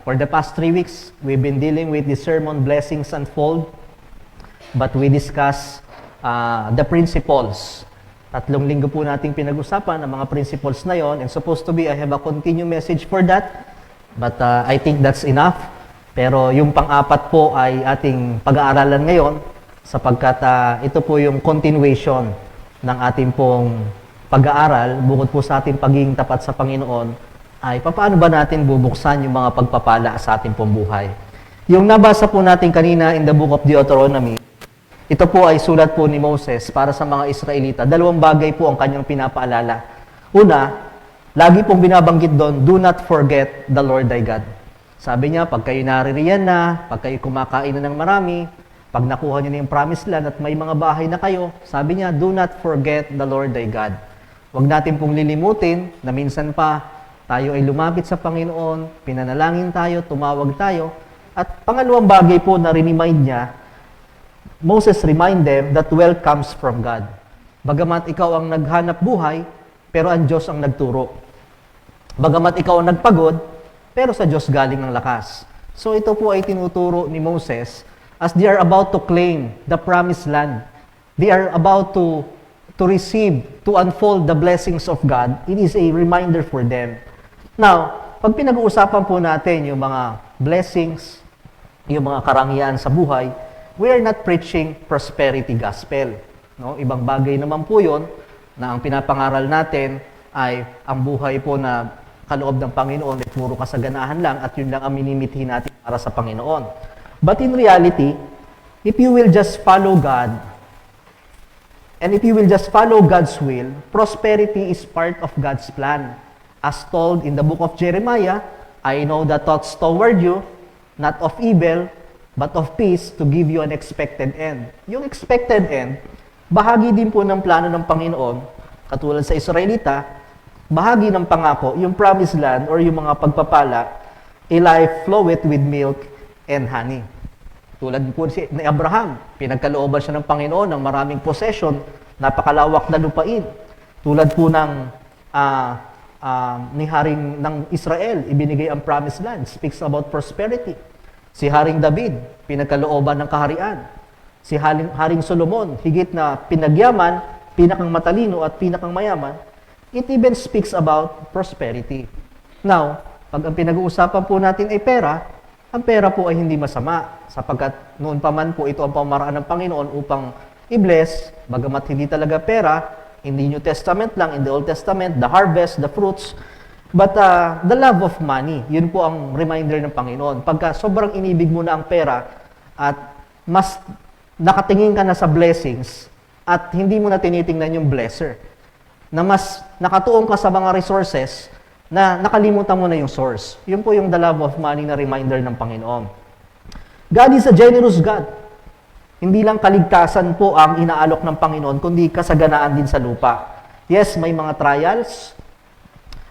For the past 3 weeks, we've been dealing with the sermon Blessings Unfold, but we discuss the principles. 3 linggo po nating pinag-usapan ang mga principles na yon, and supposed to be, I have a continued message for that, but I think that's enough. Pero yung pang-apat po ay ating pag-aaralan ngayon, sapagkat ito po yung continuation ng ating pong pag-aaral, bukod po sa ating pagiging tapat sa Panginoon, ay paano ba natin bubuksan yung mga pagpapala sa ating pong buhay. Yung nabasa po natin kanina in the book of Deuteronomy, ito po ay sulat po ni Moses para sa mga Israelita. 2 bagay po ang kanyang pinapaalala. Una, lagi pong binabanggit doon, do not forget the Lord thy God. Sabi niya, pag kayo naririyan na, pag kayo kumakain na ng marami, pag nakuha niyo na yung promised land at may mga bahay na kayo, sabi niya, do not forget the Lord thy God. Huwag natin pong lilimutin na minsan pa tayo ay lumapit sa Panginoon, pinanalangin tayo, tumawag tayo. At pangalawang bagay po na remind niya, Moses remind them that wealth comes from God. Bagamat ikaw ang naghanap buhay, pero ang Diyos ang nagturo. Bagamat ikaw ang nagpagod, pero sa Diyos galing ang lakas. So ito po ay tinuturo ni Moses as they are about to claim the promised land. They are about to receive, to unfold the blessings of God. It is a reminder for them. Now, pag pinag-uusapan po natin yung mga blessings, yung mga karangyaan sa buhay, we are not preaching prosperity gospel. No? Ibang bagay naman po yun na ang pinapangaral natin ay ang buhay po na kaloob ng Panginoon ay puro kasaganahan lang at yun lang ang minimithi natin para sa Panginoon. But in reality, if you will just follow God, and if you will just follow God's will, prosperity is part of God's plan. As told in the book of Jeremiah, I know the thoughts toward you, not of evil, but of peace, to give you an expected end. Yung expected end, bahagi din po ng plano ng Panginoon, katulad sa Israelita, bahagi ng pangako, yung promised land or yung mga pagpapala, a life floweth with milk and honey. Tulad po ni Abraham, pinagkalooban siya ng Panginoon ng maraming possession, napakalawak na lupain. Tulad po ng ni Haring ng Israel, ibinigay ang promised land, speaks about prosperity. Si Haring David, pinagkalooban ng kaharian. Si Haring Solomon, higit na pinagyaman, pinakang matalino at pinakang mayaman. It even speaks about prosperity. Now, pag ang pinag-uusapan po natin ay pera, ang pera po ay hindi masama, sapagkat noon pa man po ito ang pamaraan ng Panginoon upang i-bless, bagamat hindi talaga pera, in the New Testament lang, in the Old Testament, the harvest, the fruits, but the love of money, yun po ang reminder ng Panginoon. Pagka sobrang inibig mo na ang pera at mas nakatingin ka na sa blessings at hindi mo na tinitingnan yung blesser, na mas nakatuon ka sa mga resources na nakalimutan mo na yung source. Yun po yung the love of money na reminder ng Panginoon. God is a generous God. Hindi lang kaligtasan po ang inaalok ng Panginoon, kundi kasaganaan din sa lupa. Yes, may mga trials,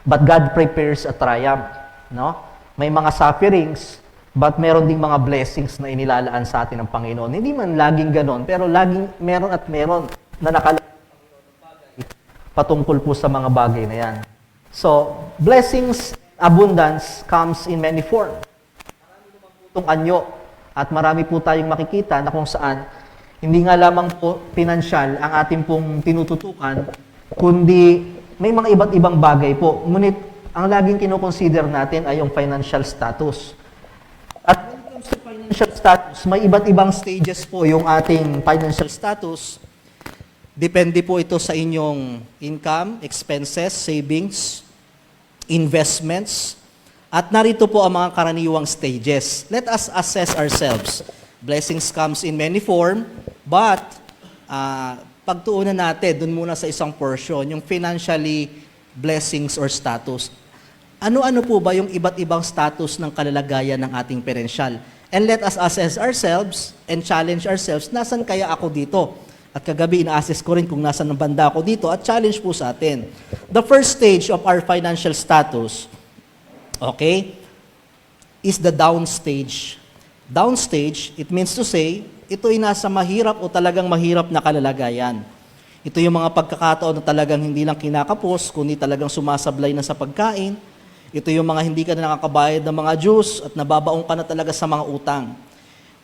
but God prepares a triumph. No? May mga sufferings, but meron ding mga blessings na inilalaan sa atin ng Panginoon. Hindi man laging ganon, pero laging meron at meron na nakalaan patungkol po sa mga bagay na yan. So, blessings, abundance comes in many forms. Marami naman po itong anyo. At marami po tayong makikita na kung saan hindi nga lamang po pinansyal ang ating pong tinututukan, kundi may mga iba't ibang bagay po. Ngunit ang laging kinoconsider natin ay yung financial status. At when it comes to financial status, may iba't ibang stages po yung ating financial status. Depende po ito sa inyong income, expenses, savings, investments. At narito po ang mga karaniwang stages. Let us assess ourselves. Blessings comes in many form, but pagtuunan natin dun muna sa isang portion, yung financially blessings or status. Ano-ano po ba yung iba't ibang status ng kalalagayan ng ating pinansyal? And let us assess ourselves and challenge ourselves, nasan kaya ako dito? At kagabi ina-assess ko rin kung nasan ang banda ako dito at challenge po sa atin. The first stage of our financial status, okay, is the down stage. Down stage, it means to say, ito ay nasa mahirap o talagang mahirap na kalalagayan. Ito yung mga pagkakataon na talagang hindi lang kinakapos, kundi talagang sumasablay na sa pagkain. Ito yung mga hindi ka na nakakabayad ng mga dues at nababaong ka na talaga sa mga utang.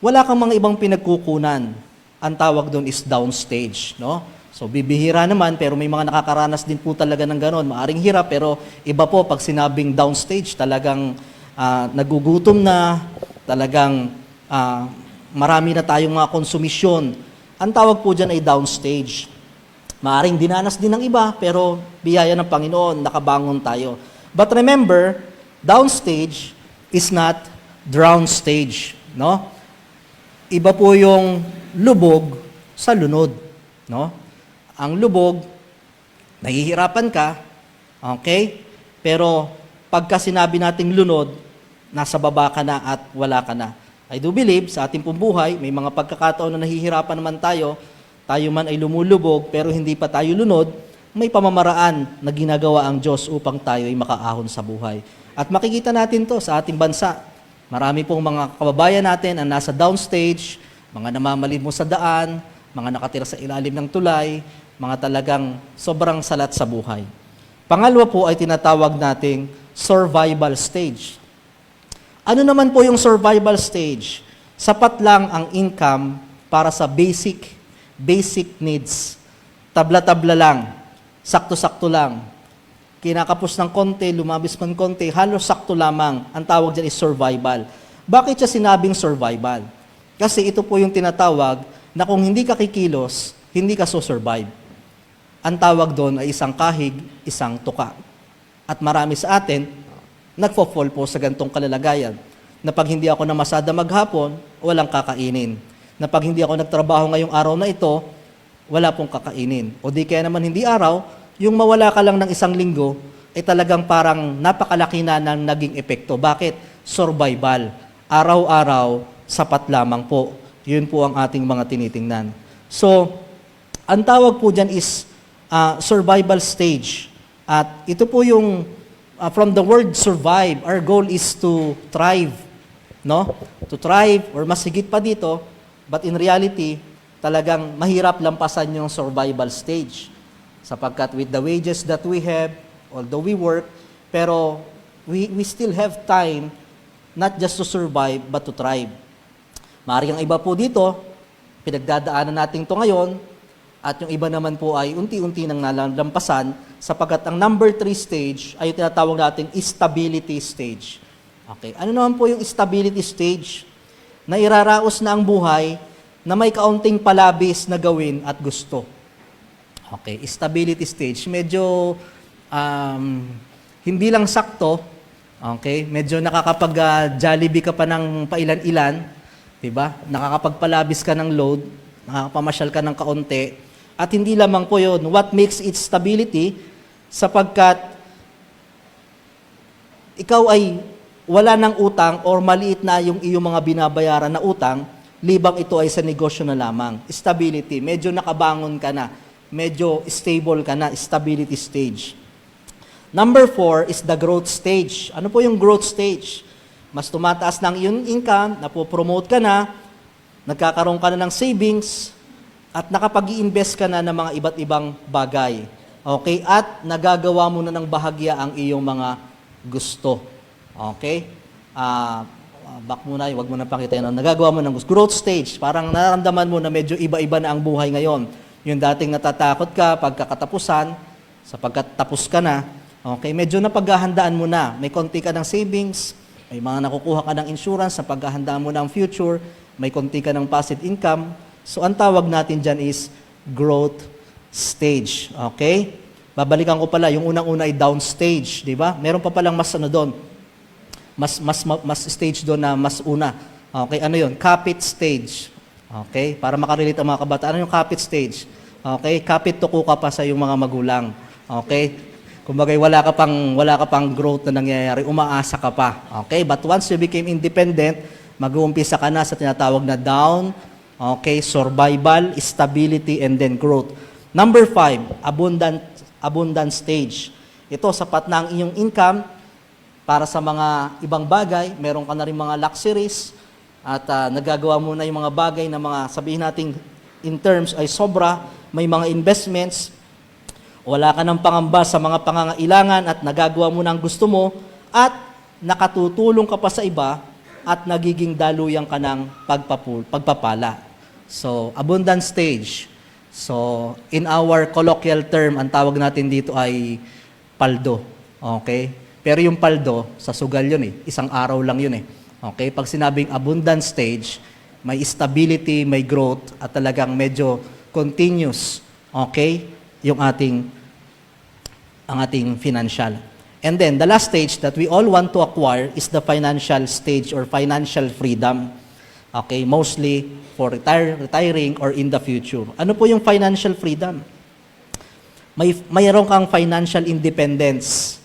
Wala kang mga ibang pinagkukunan. Ang tawag doon is downstage, no? So bibihira naman pero may mga nakakaranas din po talaga ng ganon. Maaring hirap pero iba po pag sinabing downstage, talagang nagugutom na, talagang marami na tayong mga konsumisyon. Ang tawag po dyan ay downstage. Maaring dinanas din ng iba, pero biyaya ng Panginoon, nakabangon tayo. But remember, downstage is not drown stage, no? Iba po yung lubog sa lunod, no? Ang lubog, nahihirapan ka, okay? Pero pagka sinabi nating lunod, nasa baba ka na at wala ka na. I do believe sa ating pong buhay, may mga pagkakataon na nahihirapan naman tayo man ay lumulubog pero hindi pa tayo lunod, may pamamaraan na ginagawa ang Diyos upang tayo ay makaahon sa buhay. At makikita natin to sa ating bansa. Marami pong mga kababayan natin ang nasa downstage, mga namamalimos sa daan, mga nakatira sa ilalim ng tulay, mga talagang sobrang salat sa buhay. Pangalawa po ay tinatawag nating survival stage. Ano naman po yung survival stage? Sapat lang ang income para sa basic needs. Tabla-tabla lang, sakto-sakto lang. Kinakapos ng konti, lumabis man konti, halos sakto lamang. Ang tawag dyan is survival. Bakit siya sinabing survival? Kasi ito po yung tinatawag na kung hindi ka kikilos, hindi ka survive. Ang tawag doon ay isang kahig, isang tuka. At marami sa atin, nagfo-fall po sa gantong kalalagayan. Na pag hindi ako namasada maghapon, walang kakainin. Na pag hindi ako nagtrabaho ngayong araw na ito, wala pong kakainin. O di kaya naman hindi araw, yung mawala ka lang ng isang linggo, ay talagang parang napakalaki na ng naging epekto. Bakit? Survival. Araw-araw, sapat lamang po. Yun po ang ating mga tinitingnan. So, ang tawag po dyan is survival stage. At ito po yung, from the word survive, our goal is to thrive. No? To thrive, or mas higit pa dito, but in reality, talagang mahirap lampasan yung survival stage. Sapagkat with the wages that we have, although we work, pero we still have time not just to survive, but to thrive. Maaaring ang iba po dito, pinagdadaanan natin to ngayon, at yung iba naman po ay unti-unti nang nalampasan, sapagkat ang number 3 stage ay yung tinatawag natin stability stage. Okay. Ano naman po yung stability stage? Na iraraos na ang buhay na may kaunting palabis na gawin at gusto. Okay, stability stage. Medyo hindi lang sakto. Okay, medyo nakakapag-Jollibee ka pa ng pailan-ilan. Diba? Nakakapagpalabis ka ng load, nakakapamasyal ka ng kaunti. At hindi lamang po yun. What makes it stability? Sapagkat ikaw ay wala ng utang or maliit na yung iyong mga binabayaran na utang, libang ito ay sa negosyo na lamang. Stability, medyo nakabangon ka na, medyo stable ka na, stability stage. Number 4 is the growth stage. Ano po yung growth stage? Mas tumataas ng iyong income, napopromote ka na, nagkakaroon ka na ng savings, at nakapag-i-invest ka na ng mga iba't ibang bagay. Okay? At nagagawa mo na ng bahagya ang iyong mga gusto. Okay? Back muna, wag mo na pakita yun. Nagagawa mo ng growth stage. Parang nararamdaman mo na medyo iba-iba na ang buhay ngayon. Yung dating natatakot ka pagkakatapusan, sapagkat tapos ka na, okay, medyo napaghahandaan mo na. May konti ka ng savings, may mga nakukuha ka ng insurance sa paghahandaan mo ng future, may konti ka ng passive income. So, ang tawag natin dyan is growth stage. Okay? Babalikan ko pala, yung unang-una ay down stage, di ba? Meron pa palang mas ano doon, mas stage doon na mas una. Okay, ano yun? Kapit stage. Okay, para makarelate ang mga kabataan. Ano yung kapit stage? Okay, kapit tuko ka pa sa iyong mga magulang. Okay? Kumbaga wala ka pang growth na nangyayari, umaasa ka pa. Okay? But once you became independent, mag-uumpisa ka na sa tinatawag na down, okay, survival, stability, and then growth. Number 5, abundant stage. Ito, sapat na ang iyong income para sa mga ibang bagay. Meron ka na rin mga luxuries at nagagawa mo na yung mga bagay na mga sabihin natin in terms ay sobra. May mga investments. Wala ka ng pangamba sa mga pangangailangan at nagagawa mo na ang gusto mo at nakatutulong ka pa sa iba at nagiging daluyan ka ng pagpapala. So, abundant stage. So, in our colloquial term, ang tawag natin dito ay paldo. Okay? Pero yung paldo, sa sugal yun eh. Isang araw lang yun eh. Okay? Pag sinabing abundant stage, may stability, may growth, at talagang medyo continuous. Okay? Ang ating financial. And then, the last stage that we all want to acquire is the financial stage or financial freedom. Okay? Mostly for retiring or in the future. Ano po yung financial freedom? Mayroon kang financial independence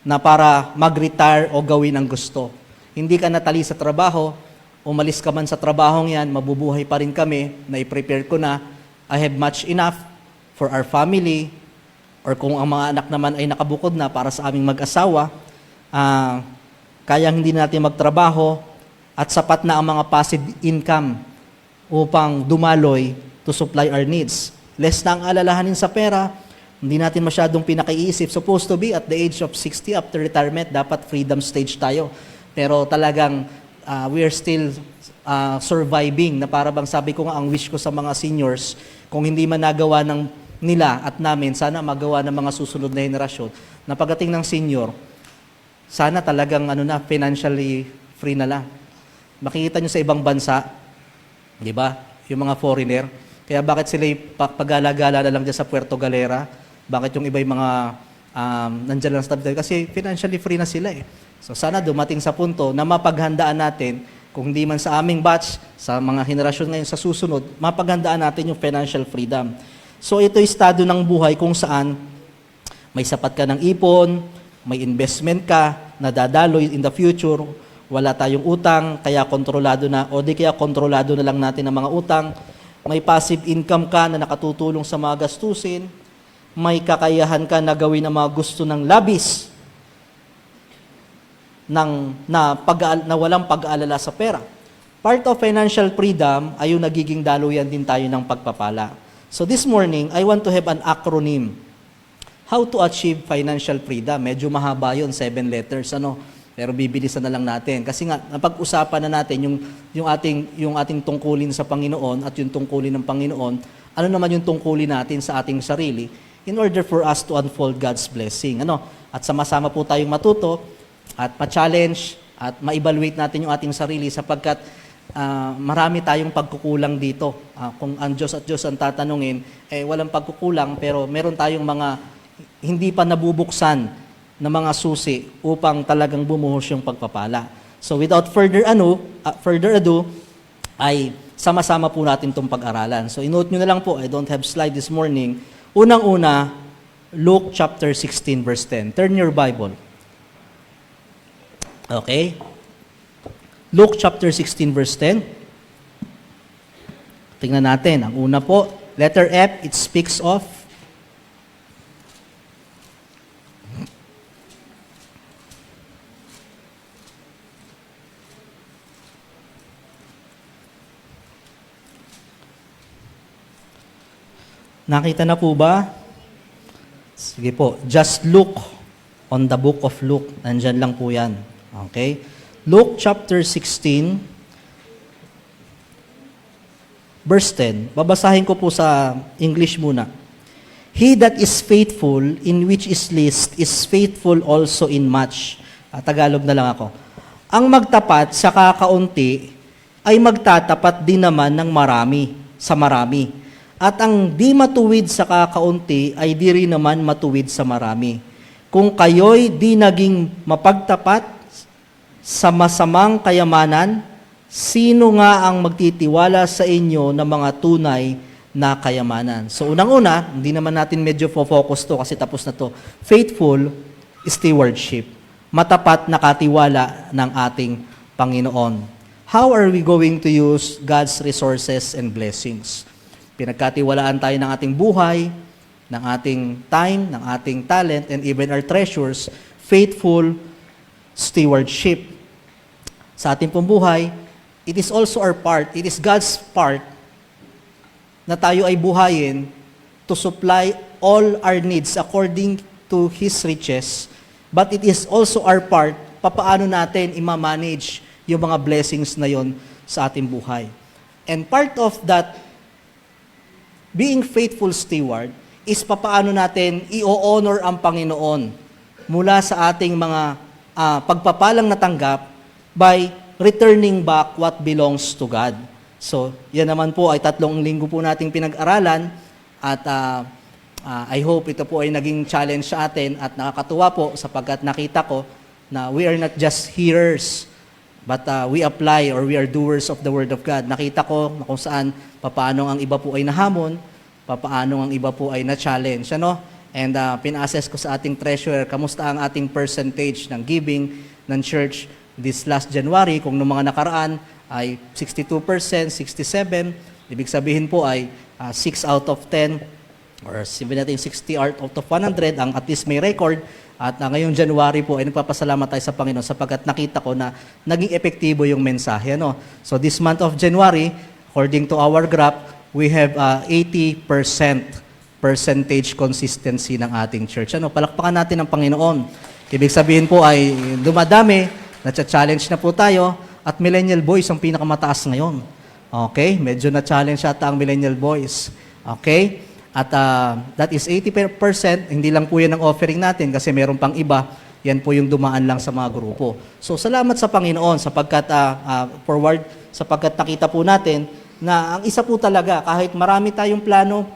na para mag-retire o gawin ang gusto. Hindi ka natali sa trabaho, umalis ka man sa trabahong yan, mabubuhay pa rin kami, na-prepare ko na, I have much enough for our family, or kung ang mga anak naman ay nakabukod na para sa aming mag-asawa, kayang hindi natin magtrabaho at sapat na ang mga passive income upang dumaloy to supply our needs. Less na ang alalahanin sa pera, hindi natin masyadong pinakaiisip. Supposed to be at the age of 60 after retirement, dapat freedom stage tayo. Pero talagang we are still surviving, na para bang sabi ko nga, ang wish ko sa mga seniors, kung hindi man nagawa nila at namin, sana magawa ng mga susunod na henerasyon, na pagdating ng senior, sana talagang financially free na lang. Makikita nyo sa ibang bansa, di ba? Yung mga foreigner, kaya bakit sila pag-gala-gala na lang dyan sa Puerto Galera? Bakit yung iba yung mga nandyan lang sa tabi? Kasi financially free na sila eh. So sana dumating sa punto na mapaghandaan natin, kung hindi man sa aming batch, sa mga henerasyon ngayon sa susunod, mapaghandaan natin yung financial freedom. So ito yung estado ng buhay kung saan may sapat ka ng ipon, may investment ka, nadadaloy in the future, wala tayong utang, kaya kontrolado na, o di kaya kontrolado na lang natin ang mga utang, may passive income ka na nakatutulong sa mga gastusin, may kakayahan ka na gawin ang mga gusto ng labis, na walang pag-aalala sa pera. Part of financial freedom ay yung nagiging daluyan din tayo ng pagpapala. So this morning, I want to have an acronym. How to achieve financial freedom. Medyo mahaba yun, 7 letters. Pero bibilisan na lang natin. Kasi nga, napag-usapan na natin yung ating tungkulin sa Panginoon at yung tungkulin ng Panginoon. Ano naman yung tungkulin natin sa ating sarili in order for us to unfold God's blessing. At sama-sama po tayong matuto at ma-challenge at ma-evaluate natin yung ating sarili sapagkat marami tayong pagkukulang dito. Kung ang Diyos at Diyos ang tatanungin, walang pagkukulang, pero meron tayong mga hindi pa nabubuksan na mga susi upang talagang bumuhos yung pagpapala. So without further ado, ay sama-sama po natin itong pag-aralan. So inote nyo na lang po, I don't have slide this morning. Unang-una, Luke chapter 16 verse 10. Turn your Bible. Okay? Luke chapter 16 verse 10. Tingnan natin. Ang una po, letter F, it speaks of nakita na po ba? Sige po, just look on the book of Luke. Nandyan lang po yan. Okay? Luke chapter 16, verse 10. Babasahin ko po sa English muna. He that is faithful in which is least is faithful also in much. Tagalog na lang ako. Ang magtapat sa kakaunti ay magtatapat din naman ng marami sa marami. At ang di matuwid sa kakaunti ay di rin naman matuwid sa marami. Kung kayo'y di naging mapagtapat sa masamang kayamanan, sino nga ang magtitiwala sa inyo ng mga tunay na kayamanan? So unang-una, hindi naman natin medyo focus to kasi tapos na to. Faithful stewardship. Matapat na katiwala ng ating Panginoon. How are we going to use God's resources and blessings? Pinagkatiwalaan tayo ng ating buhay, ng ating time, ng ating talent, and even our treasures, faithful stewardship. Sa ating pong buhay, it is also our part, it is God's part na tayo ay buhayin to supply all our needs according to His riches but it is also our part papaano natin i-manage yung mga blessings na yon sa ating buhay. And part of that being faithful steward is papaano natin i-honor ang Panginoon mula sa ating mga pagpapalang natanggap by returning back what belongs to God. So, yan naman po ay 3 linggo po nating pinag-aralan at I hope ito po ay naging challenge sa atin at nakakatuwa po sapagkat nakita ko na we are not just hearers but we apply or we are doers of the Word of God. Nakita ko na kung saan papaano ang iba po ay nahamon, papaano ang iba po ay na-challenge. Ano? And pina-assess ko sa ating treasurer, kamusta ang ating percentage ng giving ng church this last January, kung noong mga nakaraan ay 62%, 67%, ibig sabihin po ay 6 out of 10, or sabihin natin 60 out of 100, ang at least may record, at ngayong January po ay nagpapasalamat tayo sa Panginoon sapagkat nakita ko na naging epektibo yung mensahe. Ano? So this month of January, according to our graph, we have 80% percentage consistency ng ating church. Ano? Palakpakan natin ang Panginoon. Ibig sabihin po ay dumadami, na-challenge na po tayo, at millennial boys ang pinakamataas ngayon. Okay? Medyo na-challenge ata ang millennial boys. Okay? At that is 80%, hindi lang po yan ang offering natin kasi meron pang iba, yan po yung dumaan lang sa mga grupo. So salamat sa Panginoon sapagkat sapagkat nakita po natin na ang isa po talaga, kahit marami tayong plano,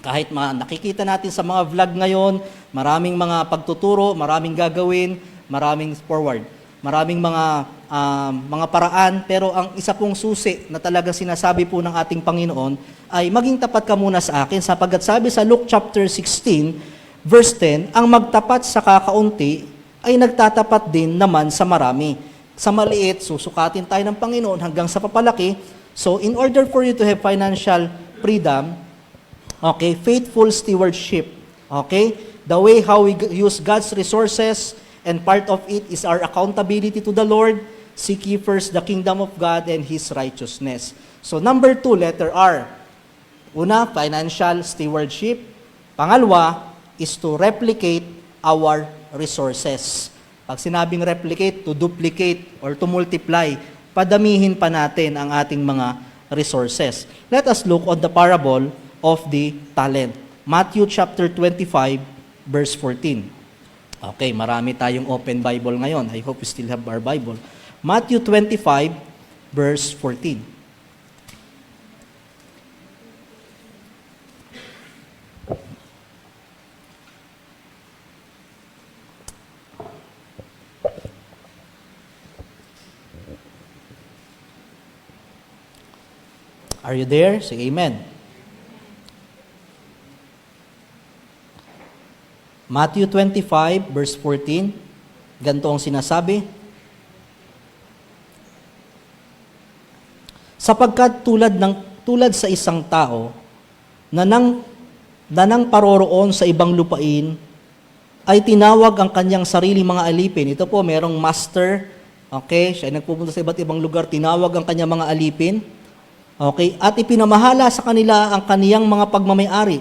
kahit nakikita natin sa mga vlog ngayon, maraming mga pagtuturo, maraming gagawin, maraming forward, maraming mga paraan, pero ang isa pong susi na talaga sinasabi po ng ating Panginoon ay maging tapat ka muna sa akin sapagkat sabi sa Luke chapter 16 verse 10, ang magtapat sa kakaunti ay nagtatapat din naman sa marami. Sa maliit, susukatin tayo ng Panginoon hanggang sa papalaki. So in order for you to have financial freedom, okay, faithful stewardship, okay, the way how we use God's resources, and part of it is our accountability to the Lord. Seek ye first the kingdom of God and His righteousness. So number 2, letter R. Una, financial stewardship. Pangalawa is to replicate our resources. Pag sinabing replicate, to duplicate or to multiply, padamihin pa natin ang ating mga resources. Let us look on the parable of the talent. Matthew chapter 25, verse 14. Okay, marami tayong open Bible ngayon. I hope you still have our Bible. Matthew 25, verse 14. Are you there? Say amen. Matthew 25, verse 14, ganito ang sinasabi. Sapagkat tulad sa isang tao na nang paroroon sa ibang lupain, ay tinawag ang kanyang sariling mga alipin. Ito po, merong master, okay, siya ay nagpupunta sa iba't ibang lugar, tinawag ang kanyang mga alipin, okay, at ipinamahala sa kanila ang kaniyang mga pagmamayari.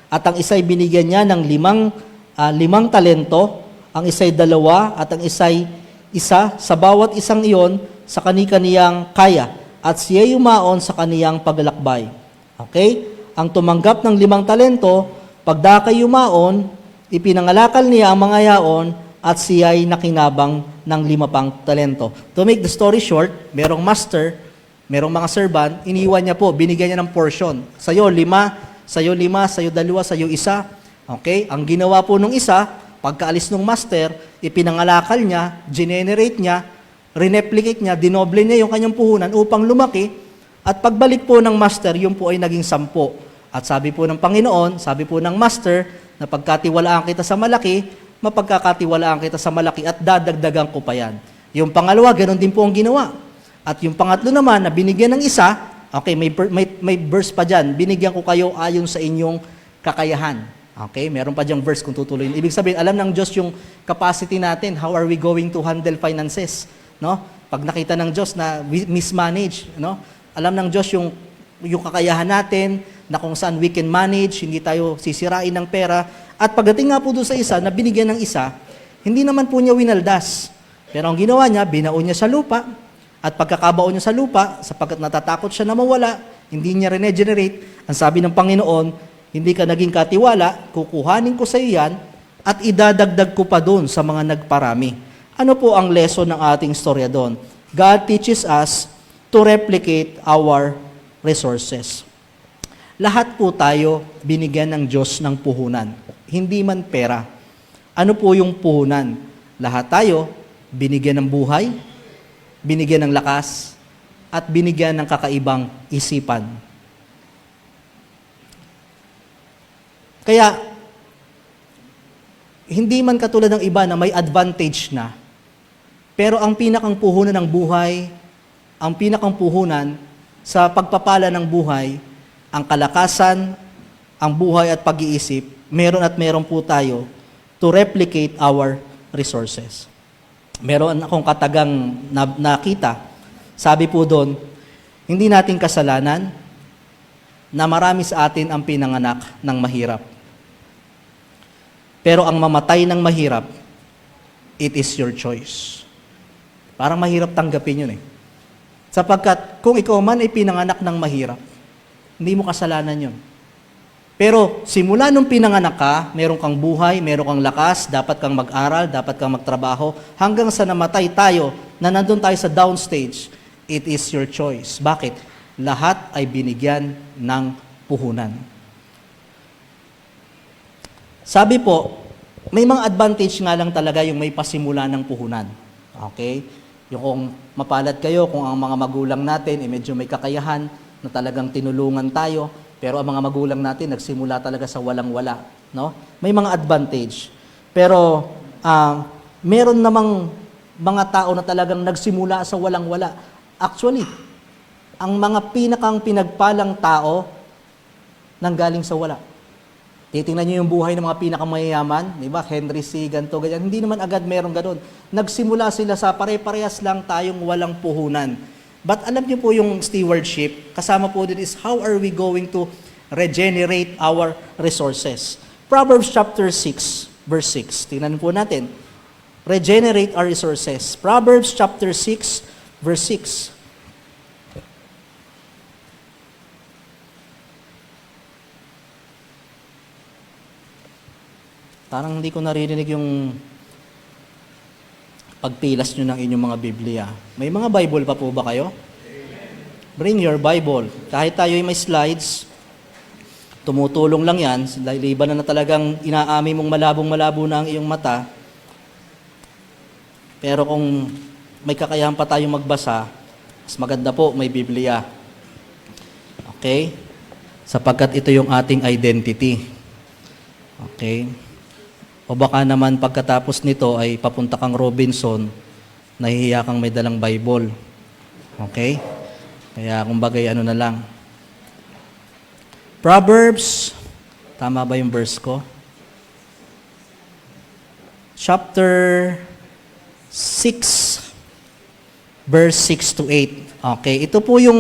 At ang isa'y binigyan niya ng 5 talento, ang isa'y 2, at ang isa'y 1, sa bawat isang iyon sa kani-kaniyang kaya, at siya'y yumaon sa kaniyang paglalakbay. Okay? Ang tumanggap ng 5 talento, pagdakay yumaon, ipinangalakal niya ang mga yaon, at siya'y nakinabang ng 5 pang talento. To make the story short, merong master, merong mga servant, iniwan niya po, binigyan niya ng portion. Sa'yo 5, sa'yo 5, sa'yo 2, sa'yo 1. Okay? Ang ginawa po nung isa, pagkaalis ng master, ipinangalakal niya, generate niya, replicate niya, dinoble niya yung kanyang puhunan upang lumaki, at pagbalik po ng master, yun po ay naging 10. At sabi po ng Panginoon, sabi po ng master, na pagkatiwalaan kita sa malaki, mapagkakatiwalaan kita sa malaki at dadagdagan ko pa yan. Yung pangalawa, ganun din po ang ginawa. At yung pangatlo naman, na binigyan ng isa, okay, may verse pa dyan, binigyan ko kayo ayon sa inyong kakayahan. Okay, meron pa diyang verse kung tutuloyin. Ibig sabihin, alam ng Diyos yung capacity natin, how are we going to handle finances, no? Pag nakita ng Diyos na mismanage, no? Alam ng Diyos yung kakayahan natin, na kung saan we can manage, hindi tayo sisirain ng pera. At pagdating nga po doon sa isa, na binigyan ng isa, Hindi naman po niya winaldas. Pero ang ginawa niya, binaon niya sa lupa, at pagkakabaon niya sa lupa, sapagkat natatakot siya na mawala, hindi niya regenerate, ang sabi ng Panginoon, hindi ka naging katiwala, kukuhanin ko sa iyan, at idadagdag ko pa doon sa mga nagparami. Ano po ang lesson ng ating storya doon? God teaches us to replicate our resources. Lahat po tayo binigyan ng Diyos ng puhunan, hindi man pera. Ano po yung puhunan? Lahat tayo binigyan ng buhay, binigyan ng lakas, at binigyan ng kakaibang isipan. Kaya, hindi man katulad ng iba na may advantage na, pero ang pinakang puhunan ng buhay, ang pinakang puhunan sa pagpapala ng buhay, ang kalakasan, ang buhay at pag-iisip, meron at meron po tayo to replicate our resources. Meron akong katagang nakita. Sabi po doon, hindi natin kasalanan na marami sa atin ang pinanganak ng mahirap. Pero ang mamatay ng mahirap, it is your choice. Parang mahirap tanggapin yun eh. Sapagkat kung ikaw man ay pinanganak ng mahirap, hindi mo kasalanan yun. Pero simula nung pinanganak ka, meron kang buhay, meron kang lakas, dapat kang mag-aral, dapat kang magtrabaho, hanggang sa namatay tayo, na nandun tayo sa downstage, it is your choice. Bakit? Lahat ay binigyan ng puhunan. Sabi po, may mga advantage nga lang talaga yung may pasimula ng puhunan. Okay? Yung kung mapalad kayo, kung ang mga magulang natin, medyo may kakayahan na talagang tinulungan tayo, pero ang mga magulang natin nagsimula talaga sa walang-wala. No? May mga advantage. Pero meron namang mga tao na talagang nagsimula sa walang-wala. Actually, ang mga pinakang pinagpalang tao nanggaling sa wala. Titingnan niyo yung buhay ng mga pinakamayayaman, di ba? Henry C. ganito, ganyan. Hindi naman agad meron ganun. Nagsimula sila sa pare-parehas lang tayong walang puhunan. But alam niyo po yung stewardship, kasama po din is how are we going to regenerate our resources. Proverbs chapter 6, verse 6. Tingnan po natin. Regenerate our resources. Proverbs chapter 6, verse 6. Parang hindi ko naririnig yung pagpilas nyo ng inyong mga Biblia. May mga Bible pa po ba kayo? Bring your Bible. Kahit tayo may slides, tumutulong lang yan. Liban na talagang inaami mong malabong-malabo na ang iyong mata. Pero kung may kakayahan pa tayong magbasa, mas maganda po may Biblia. Okay? Sapagkat ito yung ating identity. Okay? O baka naman pagkatapos nito ay papunta kang Robinson, nahihiya kang may dalang Bible. Okay? Kaya kumbagay ano na lang. Proverbs, tama ba yung verse ko? Chapter 6, verse 6 to 8. Okay, ito po yung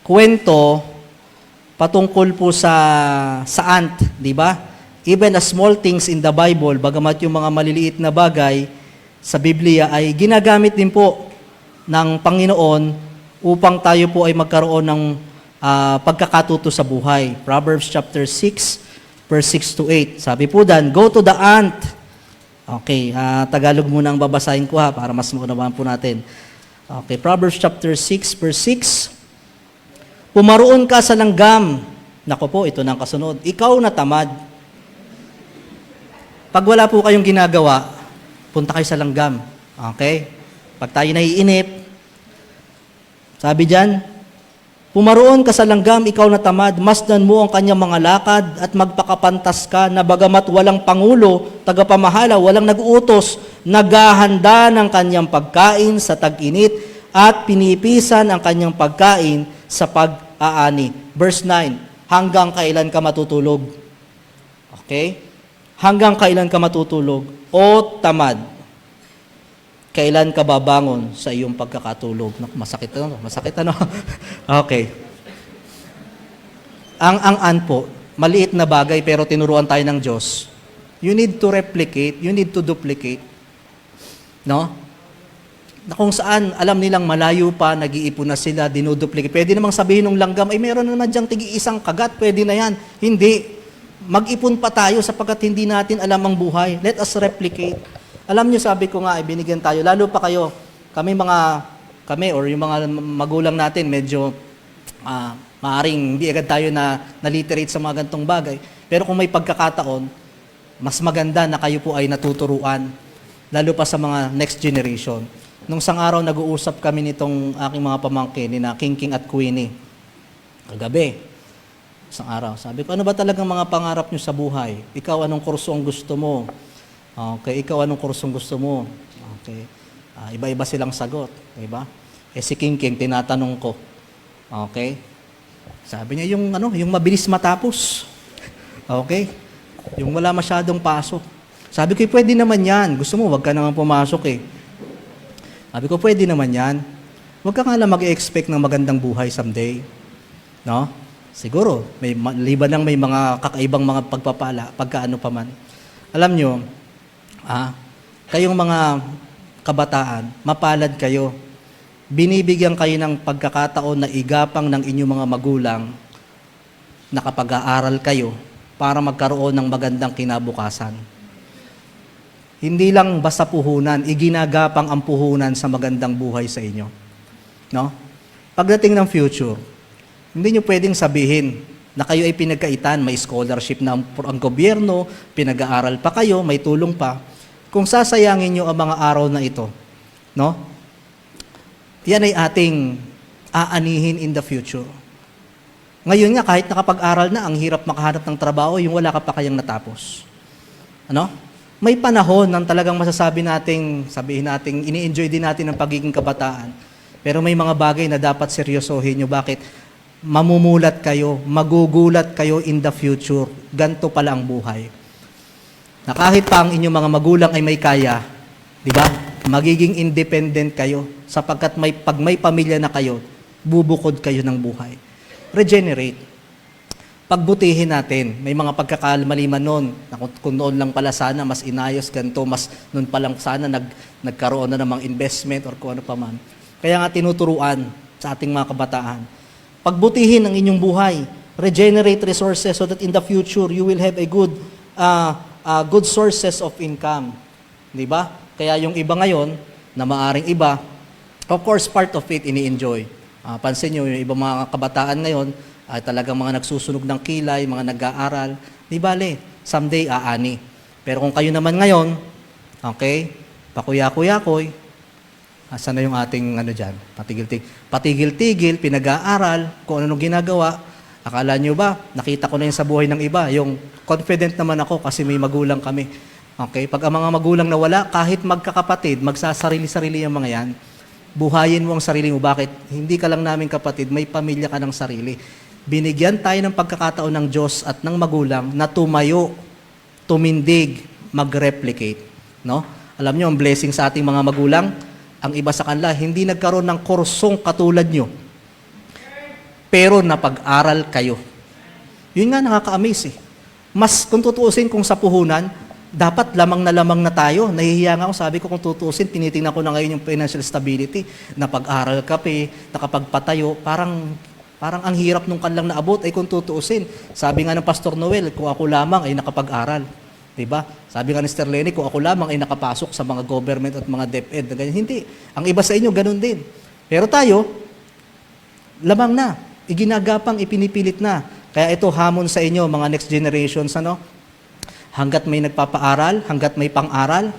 kwento patungkol po sa ant, di ba? Even the small things in the Bible, bagamat yung mga maliliit na bagay sa Biblia ay ginagamit din po ng Panginoon upang tayo po ay magkaroon ng pagkakatuto sa buhay. Proverbs chapter 6, verse 6 to 8. Sabi po dan, go to the ant. Okay, Tagalog muna ang babasahin ko para mas maunawaan po natin. Okay, Proverbs chapter 6, verse 6. Pumaroon ka sa langgam. Nako po, ito na ang kasunod. Ikaw na tamad. Pag wala po kayong ginagawa, punta kayo sa langgam. Okay? Pag tayo naiinip, sabi dyan, pumaroon ka sa langgam, ikaw na tamad, masdan mo ang kanyang mga lakad at magpakapantas ka na bagamat walang pangulo, tagapamahala, walang nag-uutos, naghahanda ng kanyang pagkain sa tag-init at pinipisan ang kanyang pagkain sa pag-aani. Verse 9, hanggang kailan ka matutulog? Okay? Hanggang kailan ka matutulog? O tamad? Kailan ka babangon sa iyong pagkakatulog? Masakit ano? Masakit ano? Okay. Ang po, maliit na bagay pero tinuruan tayo ng Diyos. You need to replicate, you need to duplicate. No? Na kung saan, alam nilang malayo pa, nag-iipon na sila, dinuduplicate. Pwede namang sabihin ng langgam, ay meron naman diyang tig-isang kagat, pwede na yan. Hindi. Mag-ipon pa tayo sapagkat hindi natin alam ang buhay. Let us replicate. Alam niyo, sabi ko nga, binigyan tayo, lalo pa kayo, kami or yung mga magulang natin, medyo maaring hindi agad tayo na-literate sa mga gantong bagay. Pero kung may pagkakataon, mas maganda na kayo po ay natuturuan, lalo pa sa mga next generation. Nung isang araw, nag-uusap kami nitong aking mga pamangkin, ni na King at Queenie. Kagabi, isang araw, sabi ko, ano ba talagang mga pangarap nyo sa buhay? Ikaw, anong kurso ang gusto mo? Okay, ikaw, anong kurso ang gusto mo? Okay. Iba-iba silang sagot, diba? Si King, tinatanong ko. Okay? Sabi niya, yung mabilis matapos. Okay? Yung wala masyadong pasok. Sabi ko, pwede naman yan. Gusto mo, wag ka naman pumasok eh. Sabi ko, pwede naman yan. Huwag ka nga lang mag-expect ng magandang buhay someday. No? Siguro, liban lang may mga kakaibang mga pagpapala, pagkaano pa man. Alam nyo, kayong mga kabataan, mapalad kayo. Binibigyan kayo ng pagkakataon na igapang ng inyong mga magulang na kapag-aaral kayo para magkaroon ng magandang kinabukasan. Hindi lang basta puhunan, iginagapang ang puhunan sa magandang buhay sa inyo. No? Pagdating ng future, hindi nyo pwedeng sabihin na kayo ay pinagkaitan, may scholarship na ang gobyerno, pinag-aaral pa kayo, may tulong pa. Kung sasayangin nyo ang mga araw na ito, no? Yan ay ating aanihin in the future. Ngayon nga, kahit nakapag-aral na, ang hirap makahanap ng trabaho, yung wala ka pa kayang natapos. Ano? May panahon nang talagang masasabi nating, sabihin nating, ini-enjoy din natin ang pagiging kabataan. Pero may mga bagay na dapat seryosohin nyo. Bakit? Mamumulat kayo, magugulat kayo in the future. Ganto pala ang buhay. Na kahit pa ang inyong mga magulang ay may kaya, di ba? Magiging independent kayo sapagkat pag may pamilya na kayo, bubukod kayo ng buhay. Regenerate. Pagbutihin natin, may mga pagkakamaliman noon, na kung noon lang pala sana, mas inayos ganito, mas noon pa lang sana nagkaroon na ng mga investment or kung ano pa man. Kaya nga tinuturuan sa ating mga kabataan. Pagbutihin ang inyong buhay, regenerate resources so that in the future, you will have a good sources of income. Di ba? Kaya yung iba ngayon, na maaring iba, of course, part of it, ini-enjoy. Pansin nyo, yung ibang mga kabataan ngayon, ay talagang mga nagsusunog ng kilay, mga nag-aaral, di bale, someday aani. Pero kung kayo naman ngayon, okay, pakuya-kuya-koy, asan na yung ating dyan, patigil-tigil, pinag-aaral, kung ano ginagawa, akala nyo ba, nakita ko na yun sa buhay ng iba, yung confident naman ako kasi may magulang kami. Okay, pag ang mga magulang na wala, kahit magkakapatid, magsasarili-sarili yung mga yan, buhayin mo ang sarili mo. Bakit? Hindi ka lang namin kapatid, may pamilya ka ng sarili. Binigyan tayo ng pagkakataon ng Diyos at ng magulang na tumayo, tumindig, mag-replicate. No? Alam nyo, ang blessing sa ating mga magulang, ang iba sa kanila, hindi nagkaroon ng kursong katulad nyo. Pero napag-aral kayo. Yun nga, nakaka-amaze eh. Mas kung tutuusin kung sa puhunan, dapat lamang na tayo. Nahihiya nga ako, sabi ko kung tutuusin, tinitingnan ko na ngayon yung financial stability. Napag-aral ka pa, nakapagpatayo, parang ang hirap nung kanlang naabot ay kung tutuusin. Sabi nga ng Pastor Noel, kung ako lamang ay nakapag-aral. Diba? Sabi nga ni Sister Lenny, kung ako lamang ay nakapasok sa mga government at mga DepEd. Hindi. Ang iba sa inyo, ganun din. Pero tayo, lamang na. Iginagapang, ipinipilit na. Kaya ito, hamon sa inyo, mga next generations, hanggat may nagpapaaral, hanggat may pang-aral,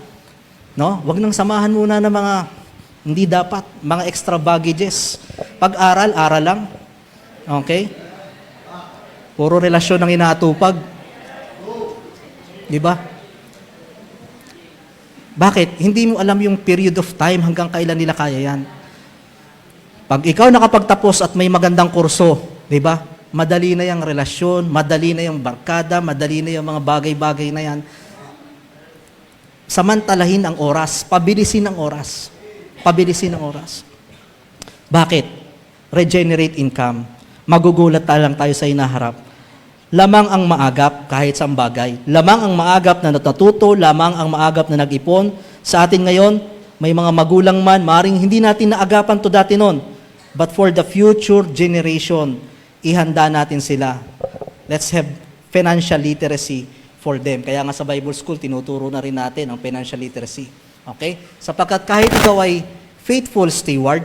no? Huwag nang samahan muna ng mga hindi dapat, mga extra baggages. Pag-aral, aral lang. Okay? Puro relasyon ang inaatupag. Di ba? Bakit? Hindi mo alam yung period of time hanggang kailan nila kaya yan. Pag ikaw nakapagtapos at may magandang kurso, di ba? Madali na yung relasyon, madali na yung barkada, madali na yung mga bagay-bagay na yan. Samantalahin ang oras, pabilisin ang oras. Pabilisin ang oras. Bakit? Regenerate income. Magugulat lang tayo sa hinaharap. lamang ang maagap kahit sa bagay. Lamang ang maagap na natututo, lamang ang maagap na nag-ipon. Sa atin ngayon, may mga magulang man, maring hindi natin naagapan to dati noon. But for the future generation, ihanda natin sila. Let's have financial literacy for them. Kaya nga sa Bible School, tinuturo na rin natin ang financial literacy. Okay? Sapagkat kahit ikaw ay faithful steward,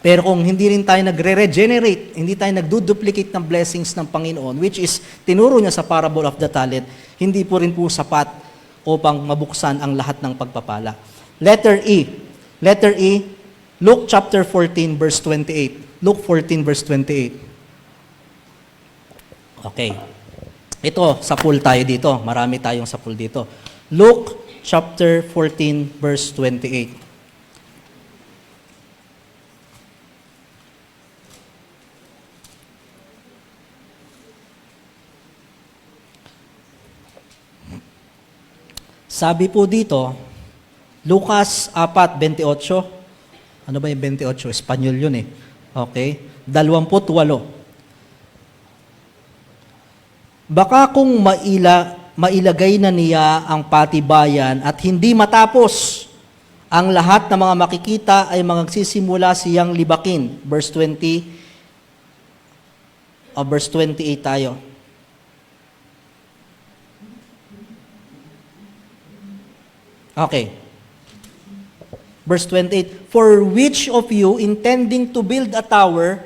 pero kung hindi rin tayo nagre-regenerate, hindi tayo nagduduplicate ng blessings ng Panginoon, which is tinuro niya sa parable of the talent, hindi po rin po sapat upang mabuksan ang lahat ng pagpapala. Letter E. Letter E, Luke chapter 14 verse 28. Luke 14 verse 28. Okay. Ito, sapul tayo dito. Marami tayong sapul dito. Luke chapter 14 verse 28. Sabi po dito, Lucas 4:28. Ano ba yung 28? Espanyol yun eh. Okay? 28. Baka kung mailagay na niya ang patibayan at hindi matapos, ang lahat ng mga makikita ay magsisimula siyang libakin. Verse 20, verse 28 tayo. Okay. Verse 28, for which of you intending to build a tower,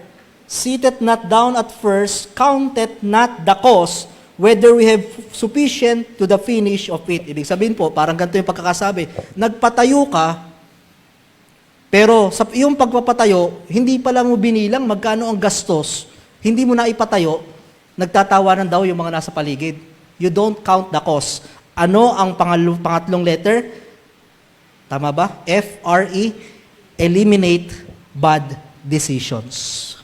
seated not down at first, counted not the cost, whether we have sufficient to the finish of it. Ibig sabihin po, parang ganito yung pagkakasabi, nagpatayo ka, pero sa iyong pagpapatayo, hindi pa lang mo binilang magkano ang gastos, hindi mo na ipatayo, nagtatawanan daw yung mga nasa paligid. You don't count the cost. Ano ang pangatlong letter? Tama ba? F-R-E, eliminate bad decisions.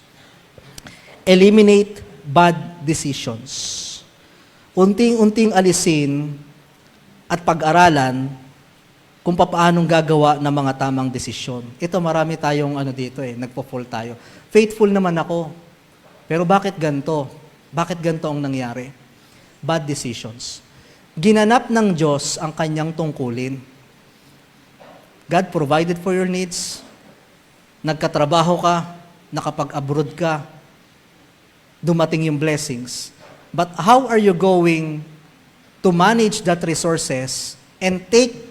Eliminate bad decisions. Unting-unting alisin at pag-aralan kung paanong gagawa ng mga tamang desisyon. Ito marami tayong dito nagpo-fall tayo. Faithful naman ako. Pero bakit ganito? Bakit ganito ang nangyari? Bad decisions. Ginanap ng Diyos ang kanyang tungkulin. God provided for your needs. Nagkatrabaho ka, nakapag-abroad ka, dumating yung blessings. But how are you going to manage that resources and take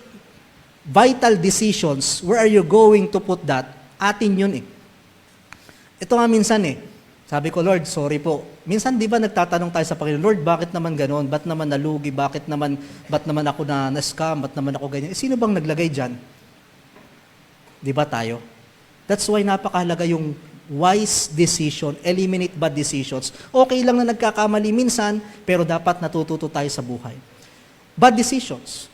vital decisions? Where are you going to put that? Atin yun eh. Ito nga minsan sabi ko, Lord, sorry po. Minsan di ba nagtatanong tayo sa Panginoon, Lord, bakit naman ganoon? Ba't naman nalugi? Ba't naman ako na-scam? Ba't naman ako ganyan? Sino bang naglagay dyan? Di ba tayo? That's why napakahalaga yung wise decision, eliminate bad decisions. Okay lang na nagkakamali minsan, pero dapat natututo tayo sa buhay. Bad decisions.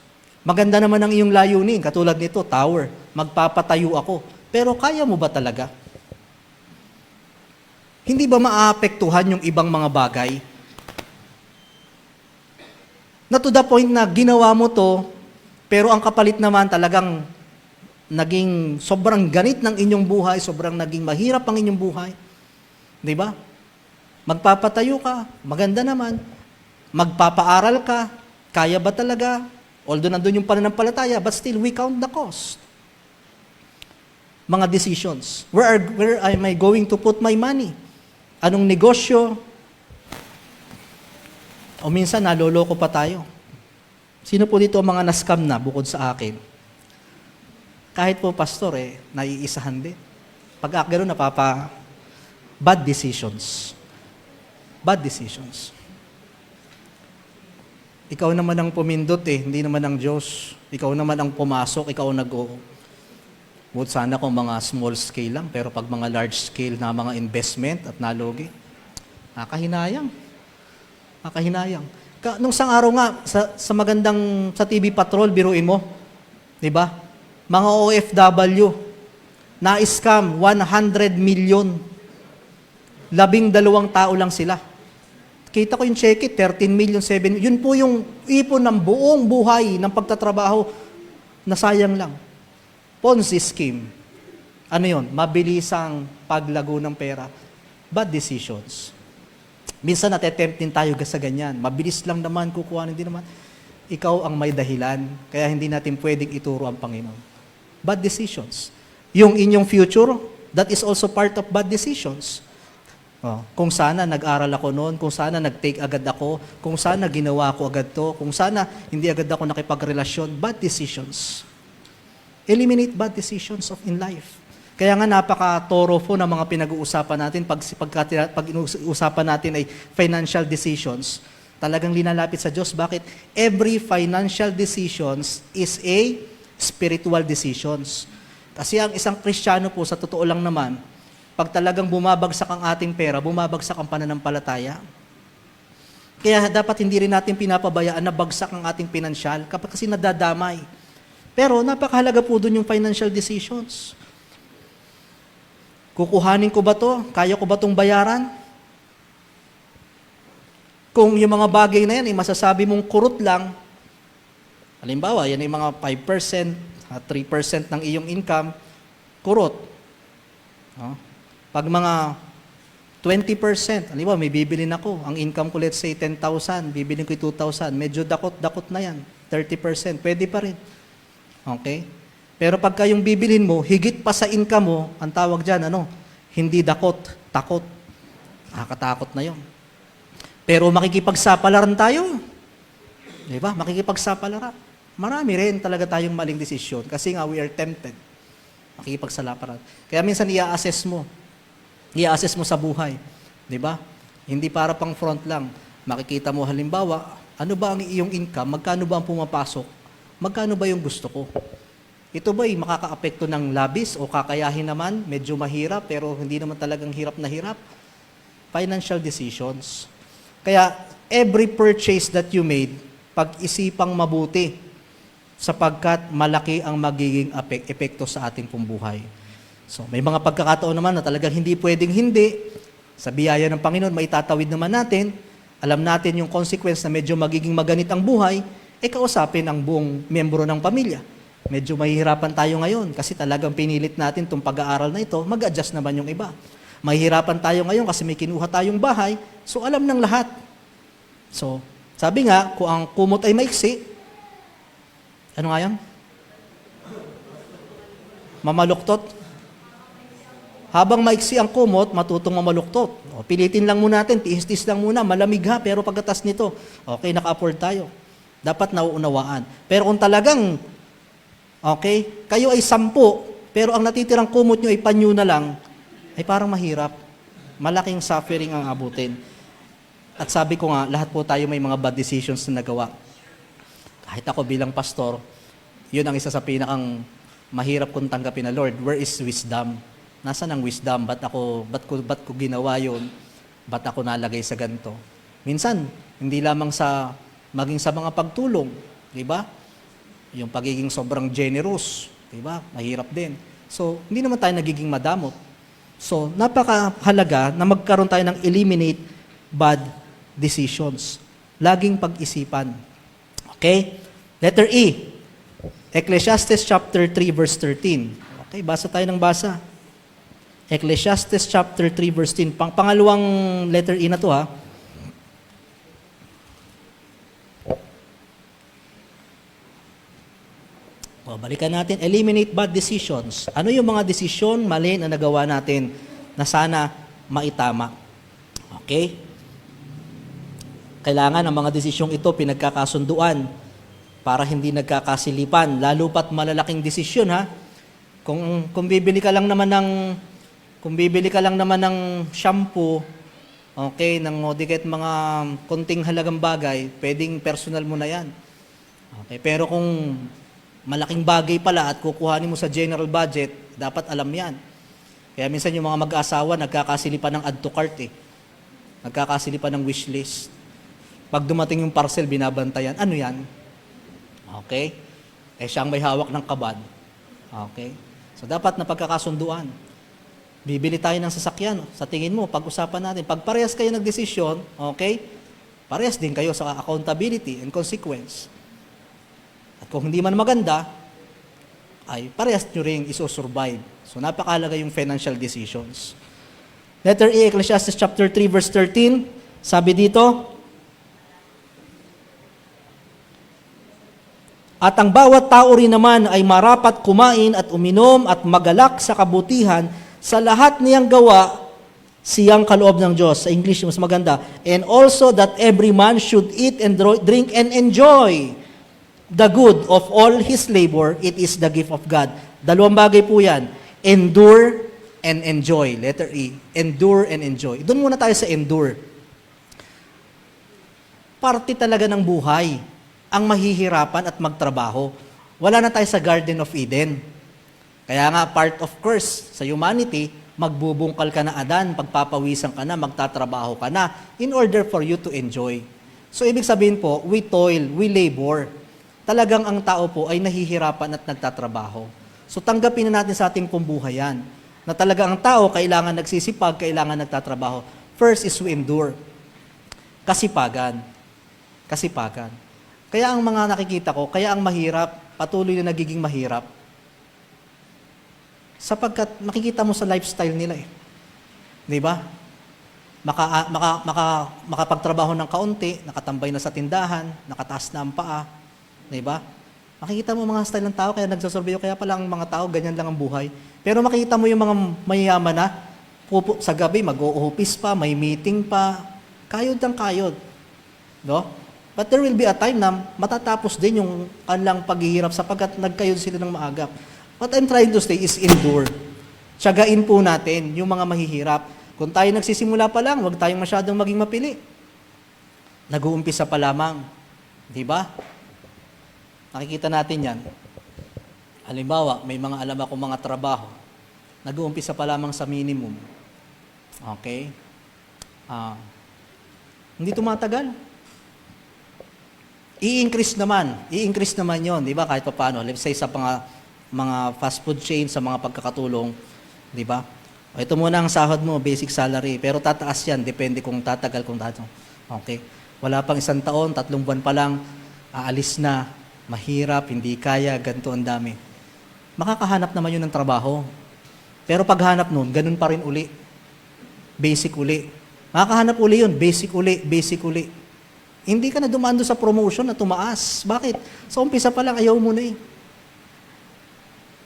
Maganda naman ang iyong layunin, katulad nito, tower. Magpapatayo ako. Pero kaya mo ba talaga? Hindi ba maaapektuhan yung ibang mga bagay? Na to the point na ginawa mo to, pero ang kapalit naman talagang naging sobrang ganit ng inyong buhay, sobrang naging mahirap ang inyong buhay. Di ba? Magpapatayo ka, maganda naman. Magpapaaral ka, kaya ba talaga? Although nandun yung pananampalataya, but still we count the cost. Mga decisions. Where am I going to put my money? Anong negosyo? O minsan naloloko pa tayo. Sino po dito ang mga na-scam na bukod sa akin? Kahit po pastor naiisahan din. Pag gano'n bad decisions. Bad decisions. Ikaw naman ang pumindot hindi naman ang Diyos. Ikaw naman ang pumasok, ikaw ang nag-o. Sana kung mga small scale lang, pero pag mga large scale na mga investment at nalugi, nakahinayang. Nakahinayang. Nung isang araw nga, sa magandang, sa TV Patrol, biruin mo, di ba? Mga OFW, na-scam, 100 million. 12 tao lang sila. Kita ko yung check 13 million, 7 million. Yun po yung ipon ng buong buhay ng pagtatrabaho, nasayang lang. Ponzi scheme. Ano yun? Mabilisang paglago ng pera. Bad decisions. Minsan natetempt din tayo sa ganyan. Mabilis lang naman, kukuha, hindi naman. Ikaw ang may dahilan, kaya hindi natin pwedeng ituro ang Panginoon. Bad decisions. Yung inyong future, that is also part of bad decisions. Kung sana nag-aral ako noon, kung sana nag-take agad ako, kung sana ginawa ko agad to, kung sana hindi agad ako nakipagrelasyon, bad decisions. Eliminate bad decisions in life. Kaya nga napaka-thorough po ng mga pinag-uusapan natin pag usapan natin ay financial decisions. Talagang linalapit sa Diyos. Bakit? Every financial decisions is a spiritual decisions. Kasi ang isang Kristiyano po, sa totoo lang naman, pag talagang bumabagsak ang ating pera, bumabagsak ang pananampalataya. Kaya dapat hindi rin natin pinapabayaan na bagsak ang ating pinansyal kasi nadadamay. Pero napakahalaga po dun yung financial decisions. Kukuhanin ko ba to? Kaya ko ba tong bayaran? Kung yung mga bagay na yan, masasabi mong kurot lang, halimbawa, yan yung mga 5%, 3% ng iyong income, kurot. Pag mga 20%, halimbawa, may bibilin ako, ang income ko, let's say, 10,000, bibilin ko 2,000, medyo dakot-dakot na yan, 30%, pwede pa rin. Okay? Pero pagka yung bibilin mo, higit pa sa income mo, ang tawag dyan, hindi dakot, takot. Nakakatakot na yon. Pero makikipagsapalaran tayo. Di ba? Makikipagsapalaran. Marami rin talaga tayong maling desisyon kasi nga we are tempted. Makikipagsapalaran. Kaya minsan i-assess mo. I-assess mo sa buhay. Di ba? Hindi para pang front lang. Makikita mo halimbawa, ano ba ang iyong income? Magkano ba ang pumapasok? Magkano ba yung gusto ko? Ito ba'y makakaapekto ng labis o kakayahin naman? Medyo mahirap pero hindi naman talagang hirap na hirap. Financial decisions. Kaya every purchase that you made, pag-isipang mabuti sapagkat malaki ang magiging epekto sa ating pumbuhay. So may mga pagkakataon naman na talagang hindi pwedeng hindi. Sa biyaya ng Panginoon, maitatawid naman natin. Alam natin yung consequence na medyo magiging maganit ang buhay, kausapin ang buong miyembro ng pamilya. Medyo mahihirapan tayo ngayon kasi talagang pinilit natin itong pag-aaral na ito, mag-adjust naman yung iba. Mahihirapan tayo ngayon kasi may kinuha tayong bahay, so alam ng lahat. So, sabi nga, kung ang kumot ay maiksi, ano nga yan? Mamaluktot. Habang maiksi ang kumot, matutong mamaluktot. Pilitin lang muna natin, tiis-tiis lang muna, malamig ha, pero pagkatas nito, okay, naka-afford tayo. Dapat nauunawaan. Pero kung talagang okay? Kayo ay 10, pero ang natitirang kumot nyo ay panyo na lang, ay parang mahirap. Malaking suffering ang abutin. At sabi ko nga, lahat po tayo may mga bad decisions na nagawa. Kahit ako bilang pastor, yun ang isa sa pinakang mahirap kong tanggapin na, Lord, where is wisdom? Nasaan ang wisdom? Ba't ko ginawa yun? Ba't ako nalagay sa ganito? Minsan, hindi lamang maging sa mga pagtulong, di ba? Yung pagiging sobrang generous, di ba? Mahirap din. So, hindi naman tayo nagiging madamot. So, napakahalaga na magkaroon tayo ng eliminate bad decisions. Laging pag-isipan. Okay? Letter E. Ecclesiastes chapter 3 verse 13. Okay, basa tayo ng basa. Ecclesiastes chapter 3 verse 10. Pangalawang letter E na to ha. Balikan natin, eliminate bad decisions. Ano yung mga desisyon mali na nagawa natin na sana maitama? Okay? Kailangan ang mga desisyong ito pinagkakasunduan para hindi nagkakasilipan. Lalo pat malalaking desisyon ha. Kung bibili ka lang naman ng shampoo, okay, ng kahit mga konting halagang bagay, pwedeng personal mo na yan. Okay, pero kung malaking bagay pala at kukuhanin mo sa general budget, dapat alam yan. Kaya minsan yung mga mag-asawa, nagkakasilipan ng add to cart eh. Nagkakasilipan ng wish list. Pag dumating yung parcel, binabantayan. Ano yan? Okay? Siyang may hawak ng kabad. Okay? So dapat na pagkakasunduan. Bibili tayo ng sasakyan. Sa tingin mo, pag-usapan natin. Pag parehas kayo nagdesisyon, okay? Parehas din kayo sa accountability and consequence. At kung hindi man maganda, ay parehas nyo rin isosurvive. So napakahalaga yung financial decisions. Letter E, Ecclesiastes chapter 3 verse 13, Sabi dito, at ang bawat tao rin naman ay marapat kumain at uminom at magalak sa kabutihan sa lahat niyang gawa siyang kaloob ng Diyos. Sa English, mas maganda. And also that every man should eat and drink and enjoy the good of all his labor. It is the gift of God. Dalawang bagay po yan. Endure and enjoy. Letter E. Endure and enjoy. Doon muna tayo sa endure. Parte talaga ng buhay ang mahihirapan at magtrabaho. Wala na tayo sa Garden of Eden. Kaya nga, part of course, sa humanity, magbubungkal ka na Adan, pagpapawisan ka na, magtatrabaho ka na, in order for you to enjoy. So, ibig sabihin po, we toil, we labor. Talagang ang tao po ay nahihirapan at nagtatrabaho. So, tanggapin na natin sa ating pambuhayan na talaga ang tao kailangan nagsisipag, kailangan nagtatrabaho. First is we endure. Kasipagan. Kasipagan. Kaya ang mga nakikita ko, kaya ang mahirap, patuloy na nagiging mahirap. Sapagkat makikita mo sa lifestyle nila eh. Di ba? Makapagtrabaho ng kaunti, nakatambay na sa tindahan, nakataas na ang paa. Di ba? Makikita mo mga style ng tao, kaya nagsasurveyo, kaya pala ang mga tao, ganyan lang ang buhay. Pero makikita mo yung mga mayayaman na, sa gabi, mag-o-office pa, may meeting pa, kayod ng kayod. No? But there will be a time na matatapos din yung kanilang paghihirap sapagkat nagkayod sila ng maagap. What I'm trying to say is endure. Tiyagain po natin yung mga mahihirap. Kung tayo nagsisimula pa lang, huwag tayong masyadong maging mapili. Nag-uumpisa pa lamang. Di ba? Nakikita natin yan. Halimbawa, may mga alam akong mga trabaho. Nag-uumpisa pa lamang sa minimum. Okay? Hindi tumatagal. I-increase naman yon, di ba? Kahit pa paano, let's say sa mga fast food chain, sa mga pagkakatulong, di ba? O, ito muna ang sahod mo, basic salary, pero tataas yan, depende kung tatagal, kung tatong. Okay? Wala pang 1 taon, 3 buwan pa lang, aalis na, mahirap, hindi kaya, ganito ang dami. Makakahanap naman yun ng trabaho. Pero paghanap nun, ganun pa rin uli. Basic uli. Makakahanap uli yun, basic uli. Hindi ka na dumaan doon sa promotion na tumaas. Bakit? Sa umpisa pa lang, ayaw mo na eh.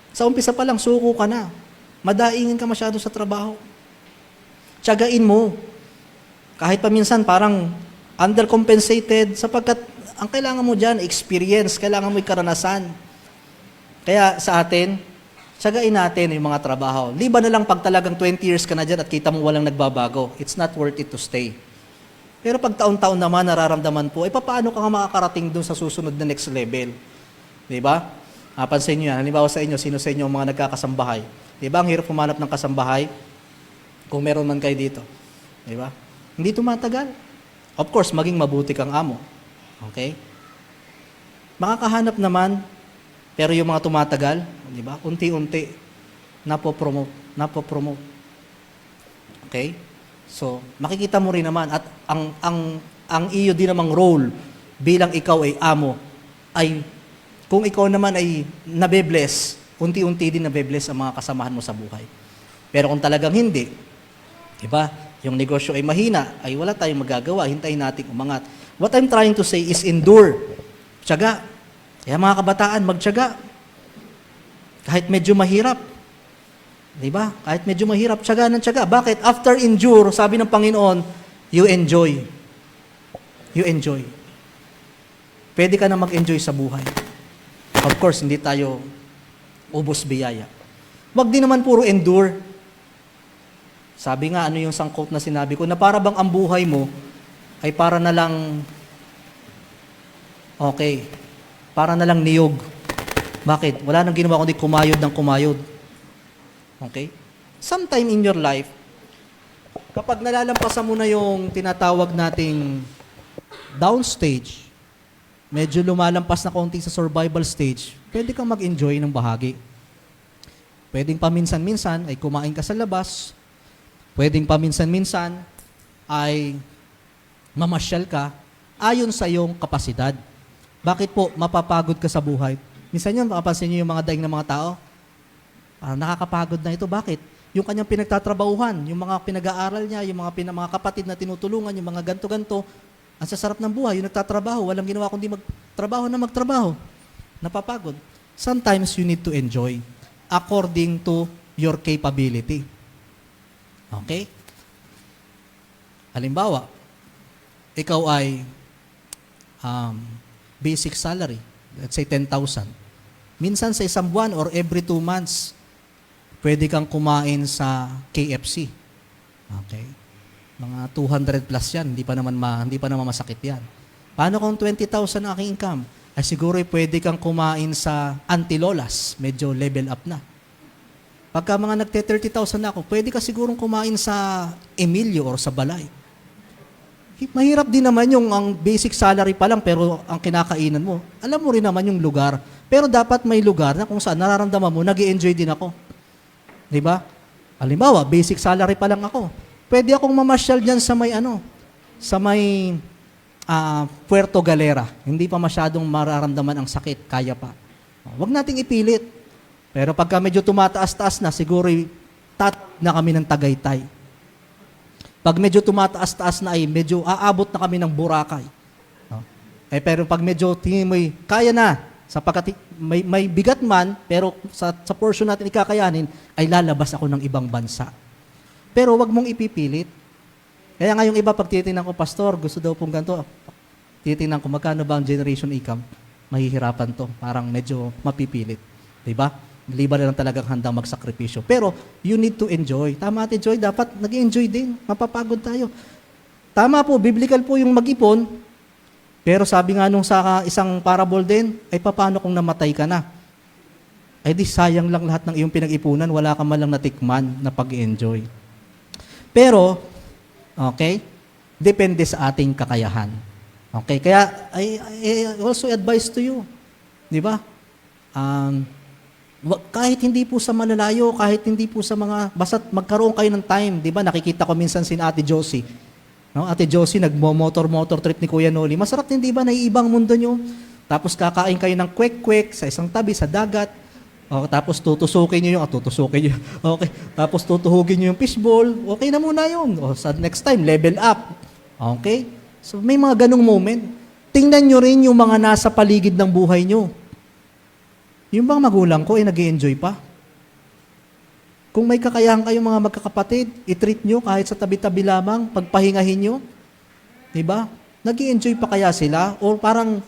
Sa umpisa pa lang, suko ka na. Madaingin ka masyado sa trabaho. Tiyagain mo. Kahit paminsan parang undercompensated sapagkat ang kailangan mo dyan, experience, kailangan mo karanasan. Kaya sa atin, tiyagain natin yung mga trabaho. Liban na lang pag talagang 20 years ka na dyan at kita mo walang nagbabago. It's not worth it to stay. Pero pag taon-taon naman nararamdaman po, paano ka nga makakarating dun sa susunod na next level? Di ba? Pansin nyo yan. Halimbawa sa inyo, sino sa inyo ang mga nagkakasambahay? Di ba? Ang hirap humanap ng kasambahay kung meron man kayo dito. Di ba? Hindi tumatagal. Of course, maging mabuti kang amo. Okay? Makakahanap naman, pero yung mga tumatagal, di ba? Unti-unti, napopromote. Okay? So, makikita mo rin naman at ang iyo din namang role bilang ikaw ay amo ay kung ikaw naman ay nabe-bless, unti-unti din nabe-bless ang mga kasamahan mo sa buhay. Pero kung talagang hindi, di ba? Yung negosyo ay mahina, ay wala tayong magagawa, hintayin natin umangat. What I'm trying to say is endure. Tiyaga. Kaya mga kabataan, magtiyaga. Kahit medyo mahirap. Diba? Kahit medyo mahirap, tiyaga ng tiyaga. Bakit? After endure, sabi ng Panginoon, you enjoy. You enjoy. Pwede ka na mag-enjoy sa buhay. Of course, hindi tayo ubos biyaya. Wag din naman puro endure. Sabi nga, ano yung sangkot na sinabi ko, na para bang ang buhay mo ay para na lang, okay, para na lang niyog. Bakit? Wala nang ginawa kundi kumayod ng kumayod. Okay? Sometime in your life, kapag nalalampasan mo na yung tinatawag nating downstage, medyo lumalampas na konti sa survival stage, pwede kang mag-enjoy ng bahagi. Pwedeng paminsan-minsan ay kumain ka sa labas, pwedeng paminsan-minsan ay mamasyal ka ayon sa iyong kapasidad. Bakit po mapapagod ka sa buhay? Minsan yun, makapansin niyo yung mga daing ng mga tao, nakakapagod na ito. Bakit? yung kanyang pinagtatrabahuhan, yung mga pinag-aaral niya, yung mga kapatid na tinutulungan, yung mga ganto-ganto, ang sasarap ng buhay, yung nagtatrabaho, walang ginawa kundi magtrabaho, napapagod. Sometimes you need to enjoy according to your capability. Okay? Halimbawa, ikaw ay basic salary, let's say 10,000. Minsan sa isang buwan or every 2 months, pwede kang kumain sa KFC. Okay? Mga 200 plus yan, hindi pa naman masakit yan. Paano kung 20,000 ang aking income? Ay siguro pwede kang kumain sa Antilolas, medyo level up na. Pagka mga nagte-30,000 na ako, pwede ka sigurong kumain sa Emilio or sa Balay. Mahirap din naman yung ang basic salary pa lang pero ang kinakainan mo. Alam mo rin naman yung lugar. Pero dapat may lugar na kung saan nararamdaman mo, nag-i-enjoy din ako. Di ba? Halimbawa, basic salary pa lang ako. Pwede akong mamasyal dyan sa may Puerto Galera. Hindi pa masyadong mararamdaman ang sakit, kaya pa. Huwag nating ipilit. Pero pagka medyo tumataas-taas na, siguro na kami ng Tagaytay. Pag medyo tumataas-taas na ay medyo aabot na kami ng Boracay. No? Pero pag medyo tingin mo kaya na, sapagkat may bigat man, pero sa portion natin ikakayanin, ay lalabas ako ng ibang bansa. Pero wag mong ipipilit. Kaya nga yung iba, pag titingnan ko, Pastor, gusto daw pong ganito, titingnan ko, magkano ba ang generation income? Mahihirapan to. Parang medyo mapipilit. Diba? Liba na lang talagang handang magsakripisyo. Pero, you need to enjoy. Tama, Ate Joy, dapat nag-enjoy din. Mapapagod tayo. Tama po, biblical po yung mag-ipon. Pero sabi nga nung sa isang parable din, ay paano kung namatay ka na? Ay di sayang lang lahat ng iyong pinag-ipunan, wala ka man lang natikman na pag-enjoy. Pero, okay, depende sa ating kakayahan. Okay, kaya I also advise to you, di ba? Kahit hindi po sa malalayo, kahit hindi po sa basta magkaroon kayo ng time, di ba? Nakikita ko minsan si Ate Josie. No? Ate Josie, nagmo-motor trip ni Kuya Noli. Masarap din, di ba? Naiibang mundo nyo. Tapos kakain kayo ng kwek-kwek sa isang tabi, sa dagat. O, tapos tutusukin nyo Okay. Tapos tutuhugin nyo yung fishball. Okay na muna yun. O, sa next time, level up. Okay? So, may mga ganong moment. Tingnan nyo rin yung mga nasa paligid ng buhay nyo. Yung bang magulang ko, nag-i-enjoy pa? Kung may kakayahan kayong mga magkakapatid, i-treat nyo kahit sa tabi-tabi lamang, pagpahingahin nyo. Diba? Nag-i-enjoy pa kaya sila? O parang,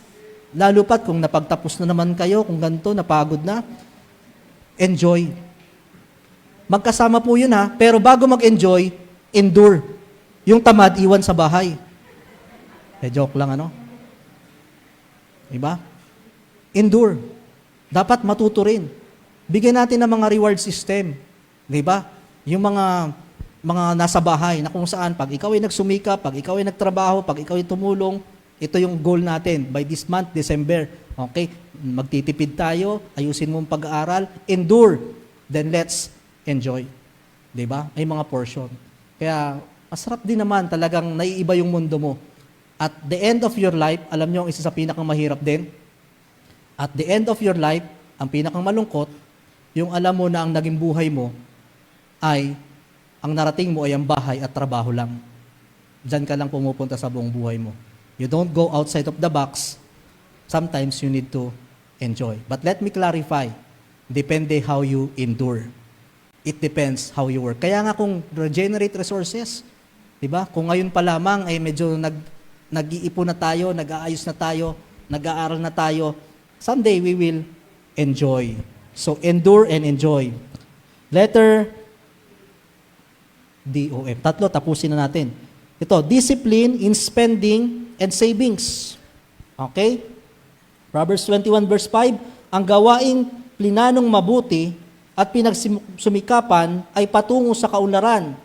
lalo pat kung napagtapos na naman kayo, kung ganito, napagod na, enjoy. Magkasama po yun ha, pero bago mag-enjoy, endure. Yung tamad, iwan sa bahay. Joke lang ano? Diba? Endure. Dapat matuto rin. Bigyan natin ng mga reward system. Diba? Yung mga nasa bahay na kung saan pag ikaw ay nagsumika, pag ikaw ay nagtrabaho, pag ikaw ay tumulong, ito yung goal natin. By this month, December, okay, magtitipid tayo, ayusin mo ang pag-aaral, endure, then let's enjoy. Diba? May mga portion. Kaya, masarap din naman talagang naiiba yung mundo mo. At the end of your life, alam nyo ang isa sa pinakang mahirap din? At the end of your life, ang pinakang malungkot, yung alam mo na ang naging buhay mo ay, ang narating mo ay ang bahay at trabaho lang. Diyan ka lang pumupunta sa buong buhay mo. You don't go outside of the box. Sometimes you need to enjoy. But let me clarify, depende how you endure. It depends how you work. Kaya nga kung regenerate resources, di ba? Kung ngayon pa lamang ay medyo nag-iipon na tayo, nag-aayos na tayo, nag-aaral na tayo, someday we will enjoy. So endure and enjoy. Letter D-O-M. 3, tapusin na natin. Ito, discipline in spending and savings. Okay? Proverbs 21 verse 5, ang gawaing plinanong mabuti at pinagsumikapan ay patungo sa kaunlaran.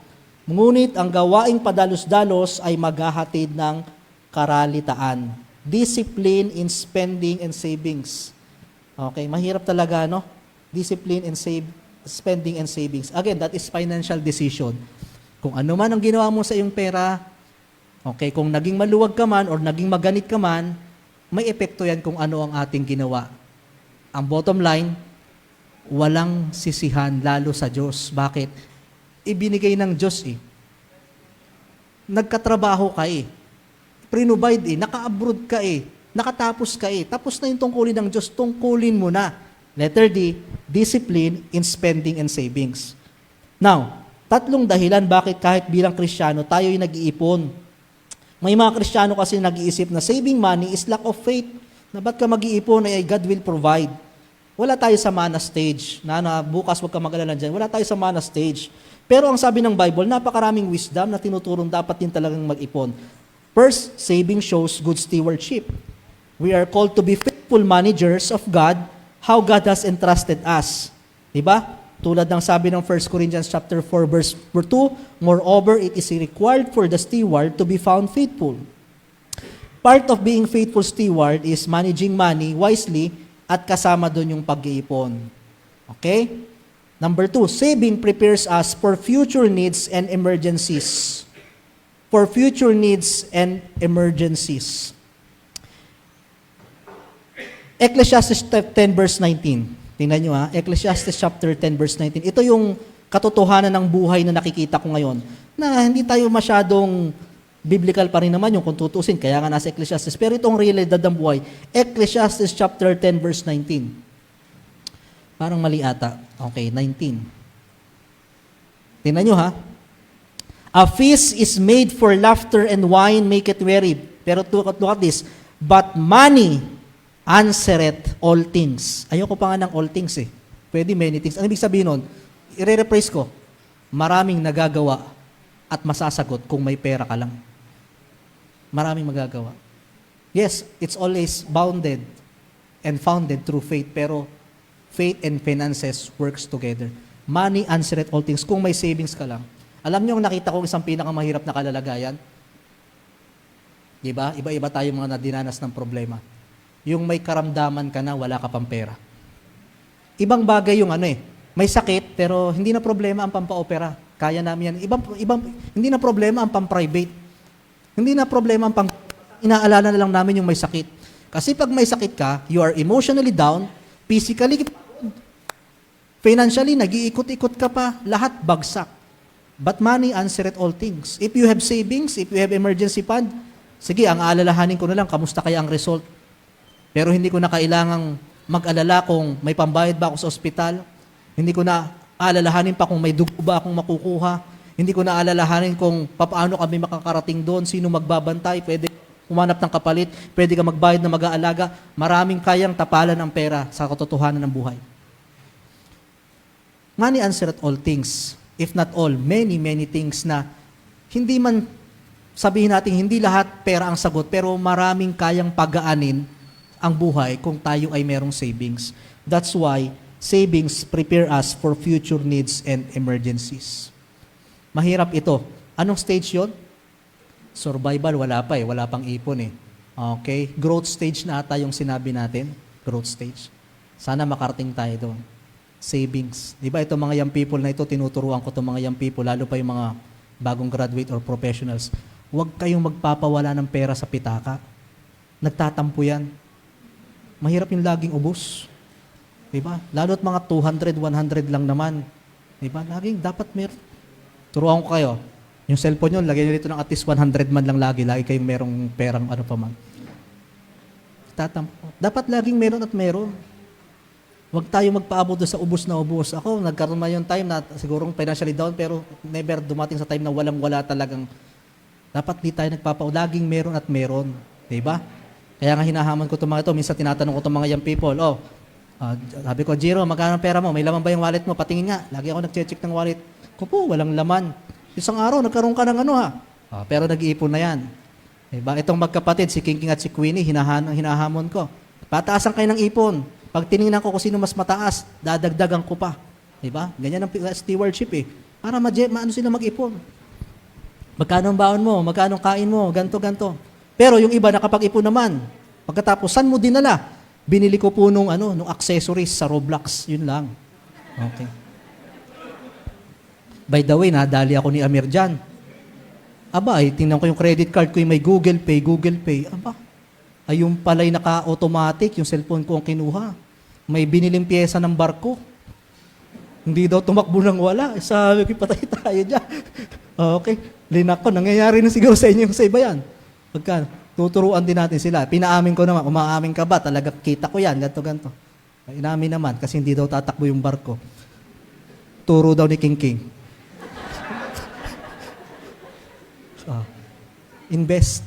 Ngunit ang gawaing padalos-dalos ay maghahatid ng karalitaan. Discipline in spending and savings. Okay, mahirap talaga, no? Discipline in spending and savings. Again, that is financial decision. Kung ano man ang ginawa mo sa iyong pera, okay, kung naging maluwag ka man or naging maganit ka man, may epekto yan kung ano ang ating ginawa. Ang bottom line, walang sisihan lalo sa Diyos. Bakit? ibinigay ng Diyos eh. Nagkatrabaho ka eh. Prinobide eh. Naka-abroad ka eh. Nakatapos ka eh. Tapos na yung tungkulin ng Diyos, tungkulin mo na. Letter D, discipline in spending and savings. Now, tatlong dahilan bakit kahit bilang Kristiyano tayo'y nag-iipon. May mga Kristiyano kasi nag-iisip na saving money is lack of faith. Na ba't ka mag-iipon ay God will provide. Wala tayo sa mana stage. Na bukas wag ka mag-alala dyan. Wala tayo sa mana stage. Pero ang sabi ng Bible, napakaraming wisdom na tinuturong dapat din talagang mag-ipon. First, saving shows good stewardship. We are called to be faithful managers of God, how God has entrusted us. Diba? Tulad ng sabi ng 1 Corinthians chapter 4 verse 2, moreover, it is required for the steward to be found faithful. Part of being faithful steward is managing money wisely at kasama doon yung pag-iipon. Okay? Number 2, saving prepares us for future needs and emergencies. For future needs and emergencies. Ecclesiastes 10 verse 19. Tingnan nyo ha, Ecclesiastes chapter 10 verse 19. Ito yung katotohanan ng buhay na nakikita ko ngayon. Na hindi tayo masyadong biblical pa rin naman yung kung tutusin. Kaya nga nasa Ecclesiastes. Pero itong realidad ng buhay. Ecclesiastes chapter 10 verse 19. Parang mali ata. Okay, 19. Tingnan nyo ha. A feast is made for laughter and wine make it merry. Pero look at this. But money answereth all things. Ayoko pa nga ng all things eh. Pwede many things. Ano ibig sabihin nun? I-rephrase ko. Maraming nagagawa at masasagot kung may pera ka lang. Maraming magagawa. Yes, it's always bounded and founded through faith, pero faith and finances works together. Money answereth all things. Kung may savings ka lang. Alam niyo, nakita ko isang pinakamahirap na kalalagayan? Diba? Iba-iba tayo mga nadinanas ng problema. Yung may karamdaman ka na, wala ka pang pera. Ibang bagay yung may sakit, pero hindi na problema ang pampaopera. Kaya namin yan. Hindi na problema ang pang-private. Hindi na problema ang inaalala na lang namin yung may sakit. Kasi pag may sakit ka, you are emotionally down, physically, financially, nag-iikot-ikot ka pa, lahat bagsak. But money answereth all things. If you have savings, if you have emergency fund, sige, ang aalalahanin ko na lang, kamusta kaya ang result? Pero hindi ko na kailangang mag-alala kung may pambayad ba ako sa ospital. Hindi ko na alalahanin pa kung may dugo ba akong makukuha. Hindi ko na alalahanin kung paano kami makakarating doon, sino magbabantay, pwede humanap ng kapalit, pwede ka magbayad na mag-aalaga. Maraming kayang tapalan ng pera sa katotohanan ng buhay. Money answereth all things. If not all, many, many things na hindi man sabihin natin hindi lahat pera ang sagot, pero maraming kayang pagaanin ang buhay kung tayo ay merong savings. That's why savings prepare us for future needs and emergencies. Mahirap ito. Anong stage yon? Survival, wala pa eh. Wala pang ipon eh. Okay? Growth stage na ata yung sinabi natin. Growth stage. Sana makarating tayo doon. Savings. Di ba itong mga young people na ito, tinuturuan ko itong mga young people, lalo pa yung mga bagong graduate or professionals. Huwag kayong magpapawala ng pera sa pitaka. Nagtatampo yan. Mahirap yung laging ubos. Diba? Lalo't mga 200, 100 lang naman. Diba? Laging dapat meron. Turuan ko kayo. Yung cellphone nyo, lagyan nyo dito ng at least 100 man lang lagi. Lagi kayong merong perang ano pa man. Tatampo. Dapat laging meron at meron. Huwag tayo magpaabot sa ubos na ubos. Ako, nagkaroon man yung time na sigurong financially down, pero never dumating sa time na walang-wala talagang. Dapat di tayo nagpapaw. Laging meron at meron. Diba? Kaya nga hinahamon ko itong mga ito. Minsan tinatanong ko itong mga young people, sabi ko, Jiro, magkano pera mo? May laman ba yung wallet mo? Patingin nga. Lagi ako nag-check ng wallet. Ko po, walang laman. Isang araw, nagkaroon ka ng pero nag-iipon na yan. Diba? Itong magkapatid, si King at si Queenie, hinahamon ko. Pataasan kayo ng ipon. Pag tinignan ko kung sino mas mataas, dadagdagan ko pa. Diba? Ganyan ang stewardship eh. Para maano sila mag-ipon. Magkano ang baon mo? Magkano ang kain mo? Ganto. Pero yung iba nakapag-ipon naman. Pagkatapos, saan mo dinala? Binili ko po nung accessories sa Roblox. Yun lang. Okay. By the way, nadali ako ni Amir dyan. Aba, tingnan ko yung credit card ko yung may Google Pay. Aba, ay yung pala'y naka-automatic, yung cellphone ko ang kinuha. May biniling pyesa ng barko. Hindi daw tumakbo ng wala. Sabi ko, patay tayo dyan. Okay. Linak ko. Nangyayari na siguro sa inyo yung sa iba yan. Pagka, tuturuan din natin sila. Pinaamin ko naman, umaamin ka ba? Talaga kita ko yan. Ganto. Inamin naman kasi hindi daw tatakbo yung barko. Turo daw ni King King. Invest.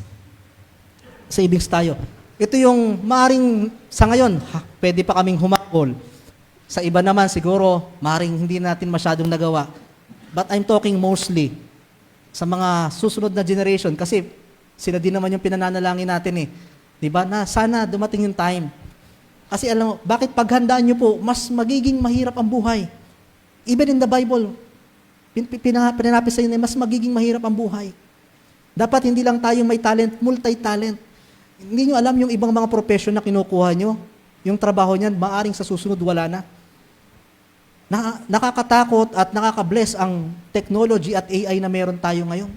Savings tayo. Ito yung maaring sa ngayon, pwede pa kaming humakol. Sa iba naman siguro, maring hindi natin masyadong nagawa. But I'm talking mostly sa mga susunod na generation kasi sila din naman yung pinananalangin natin eh. 'Di ba? Na sana dumating yung time. Kasi alam mo, bakit paghandaan niyo po, mas magiging mahirap ang buhay. Even in the Bible, pinanapis sa inyo, mas magiging mahirap ang buhay. Dapat hindi lang tayo may talent, multi-talent. Hindi nyo alam yung ibang mga profession na kinukuha nyo. Yung trabaho niyan, maaring sa susunod wala na. Nakakatakot at nakaka-bless ang technology at AI na meron tayo ngayon.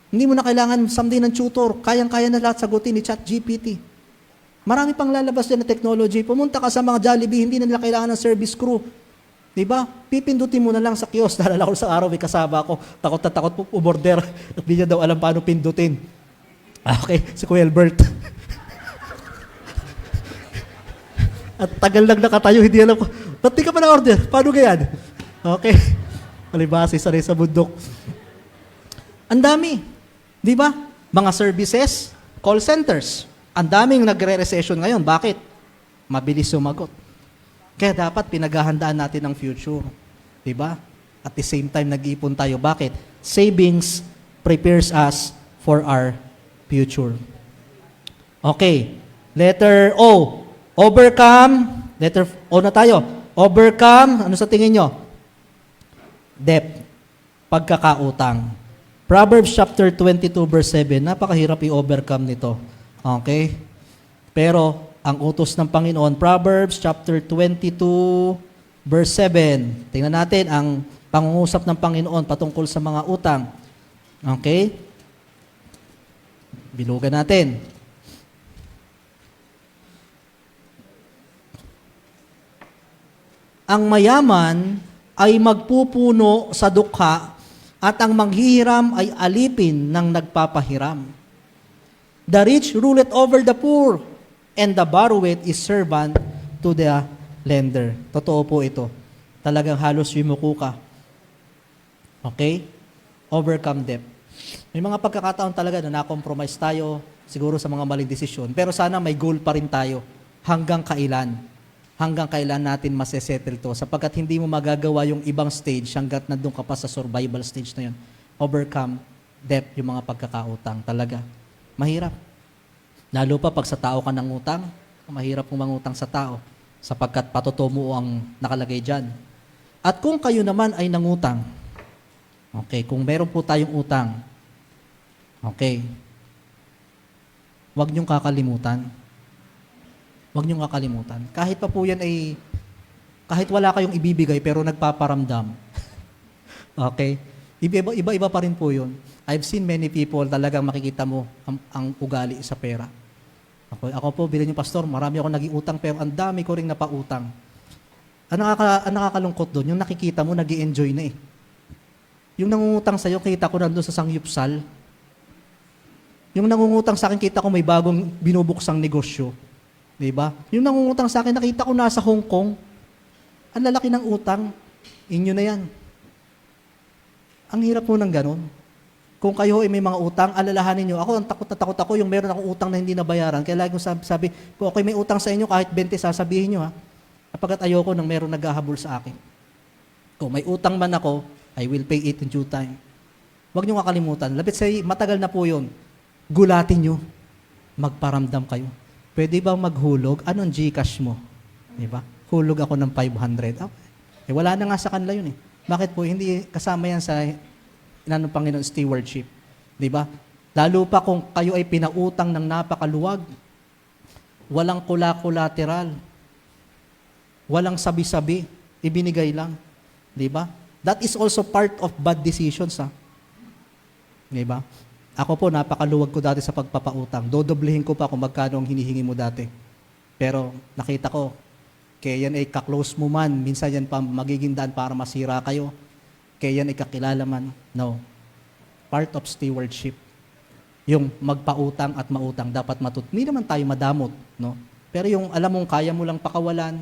Hindi mo na kailangan someday ng tutor. Kayang-kaya na lahat sagutin ni ChatGPT. Marami pang lalabas dyan na technology. Pumunta ka sa mga Jollibee, hindi na nila kailangan ng service crew. Diba? Pipindutin mo na lang sa kiosk. Naalala ko sa araw, may kasama ako. Takot na takot po umorder. At di niya daw alam paano pindutin. Okay, si Kuya Albert. At tagal lang nakatayo, hindi alam ko, ba't di ka pa na-order? Paano ganyan? Okay. Palibasi, sanay sa bundok. Ang dami. Di ba? Mga services, call centers. Ang daming nagre-recession ngayon. Bakit? Mabilis sumagot. Kaya dapat pinaghahandaan natin ang future. Di ba? At the same time, nag-iipon tayo. Bakit? Savings prepares us for our future. Okay. Letter O. Overcome. Letter O na tayo. Overcome. Ano sa tingin nyo? Debt. Pagkakautang. Proverbs chapter 22 verse 7. Napakahirap i-overcome nito. Okay? Pero, ang utos ng Panginoon, Proverbs chapter 22 verse 7. Tingnan natin ang pangungusap ng Panginoon patungkol sa mga utang. Okay? Bilugan natin. Ang mayaman ay magpupuno sa dukha at ang manghihiram ay alipin ng nagpapahiram. The rich ruleth over the poor, and the borrowed is servant to the lender. Totoo po ito. Talagang halos yumuko ka. Okay? Overcome debt. May mga pagkakataon talaga na na-compromise tayo, siguro sa mga maling desisyon. Pero sana may goal pa rin tayo. Hanggang kailan? Hanggang kailan natin masesettle to? Sapagkat hindi mo magagawa yung ibang stage hanggat nandun ka pa sa survival stage na yun. Overcome debt, yung mga pagkakautang. Talaga. Mahirap. Lalo pa pag sa tao ka ng utang, mahirap kung mangutang sa tao sapagkat patuto mo ang nakalagay dyan. At kung kayo naman ay nangutang, okay, kung meron po tayong utang, okay, huwag niyong kakalimutan. Huwag niyong kakalimutan. Kahit pa po yan ay, kahit wala kayong ibibigay pero nagpaparamdam. Okay? Iba-iba pa rin po yun. I've seen many people, talagang makikita mo ang ugali sa pera. Ako po, bilang yung pastor, marami ako naging utang pero ang dami ko rin napautang. Ang nakakalungkot doon, yung nakikita mo, nag-i-enjoy na eh. Yung nangungutang sa'yo, kita ko nandun sa sangyupsal. Yung nangungutang sa akin, kita ko may bagong binubuksang negosyo. Diba? Yung nangungutang sa akin, nakita ko nasa Hong Kong. Ang lalaki ng utang. Inyo na yan. Ang hirap po ng ganun. Kung kayo ay may mga utang, alalahanin nyo. Ako, ang takot na takot ako, yung meron akong utang na hindi nabayaran. Kaya lagi kong sabi, kung ako'y may utang sa inyo, kahit 20, sasabihin nyo ha. Kapagkat ayoko nang meron naghahabol sa akin. Kung may utang man ako, I will pay it in due time. Huwag nyo kakalimutan. Lapit sa matagal na po yun. Gulatin nyo. Magparamdam kayo. Pwede bang maghulog? Anong Gcash mo? Diba? Hulog ako ng 500. Okay. Wala na nga sa kanila yun eh. Bakit po? Hindi kasama yan sa ng Panginoon stewardship. Diba? Lalo pa kung kayo ay pinautang ng napakaluwag. Walang collateral. Walang sabi-sabi. Ibinigay lang. Diba? That is also part of bad decisions. Ha? Diba? Ako po, napakaluwag ko dati sa pagpapautang. Dodoblehin ko pa kung magkano ang hinihingi mo dati. Pero nakita ko, Kaya yan ay kaklose mo man, minsan yan pa magiging daan para masira kayo. Kaya yan ay kakilala man. No. Part of stewardship. Yung magpautang at mautang, dapat Hindi naman tayo madamot, no? Pero yung alam mong kaya mo lang pakawalan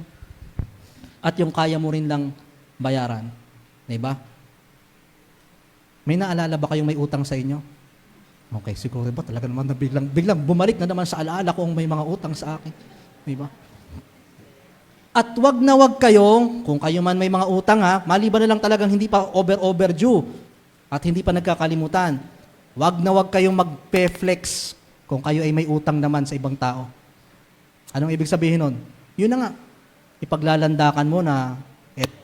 at yung kaya mo rin lang bayaran. Diba? May naalala ba kayong may utang sa inyo? Okay, siguro ba talaga naman na biglang bumalik na naman sa alaala ko ang may mga utang sa akin. Diba? At wag na wag kayong, kung kayo man may mga utang maliban na lang talagang hindi pa overdue at hindi pa nagkakalimutan, wag na wag kayong magpe-flex kung kayo ay may utang naman sa ibang tao. Anong ibig sabihin nun? Yun na nga, ipaglalandakan mo na,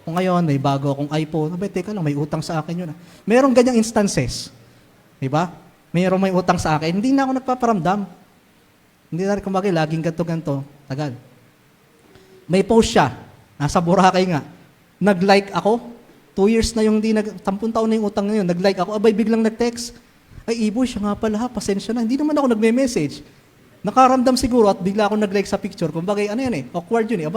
kung ngayon may bago akong iPhone, teka lang, may utang sa akin yun. Merong ganyang instances. Diba? Merong may utang sa akin, hindi na ako nagpaparamdam. Hindi na rin kumagay, laging ganto-ganto. Tagal. May post siya, nasa Boracay nga. Nag-like ako, 2 years na yung 10 taon na yung utang na yun, nag-like ako, biglang nag-text. Ay, Ibo, siya nga pala pasensya na. Hindi naman ako nagme-message. Nakaramdam siguro at bigla ako nag-like sa picture. Kumbaga, awkward yun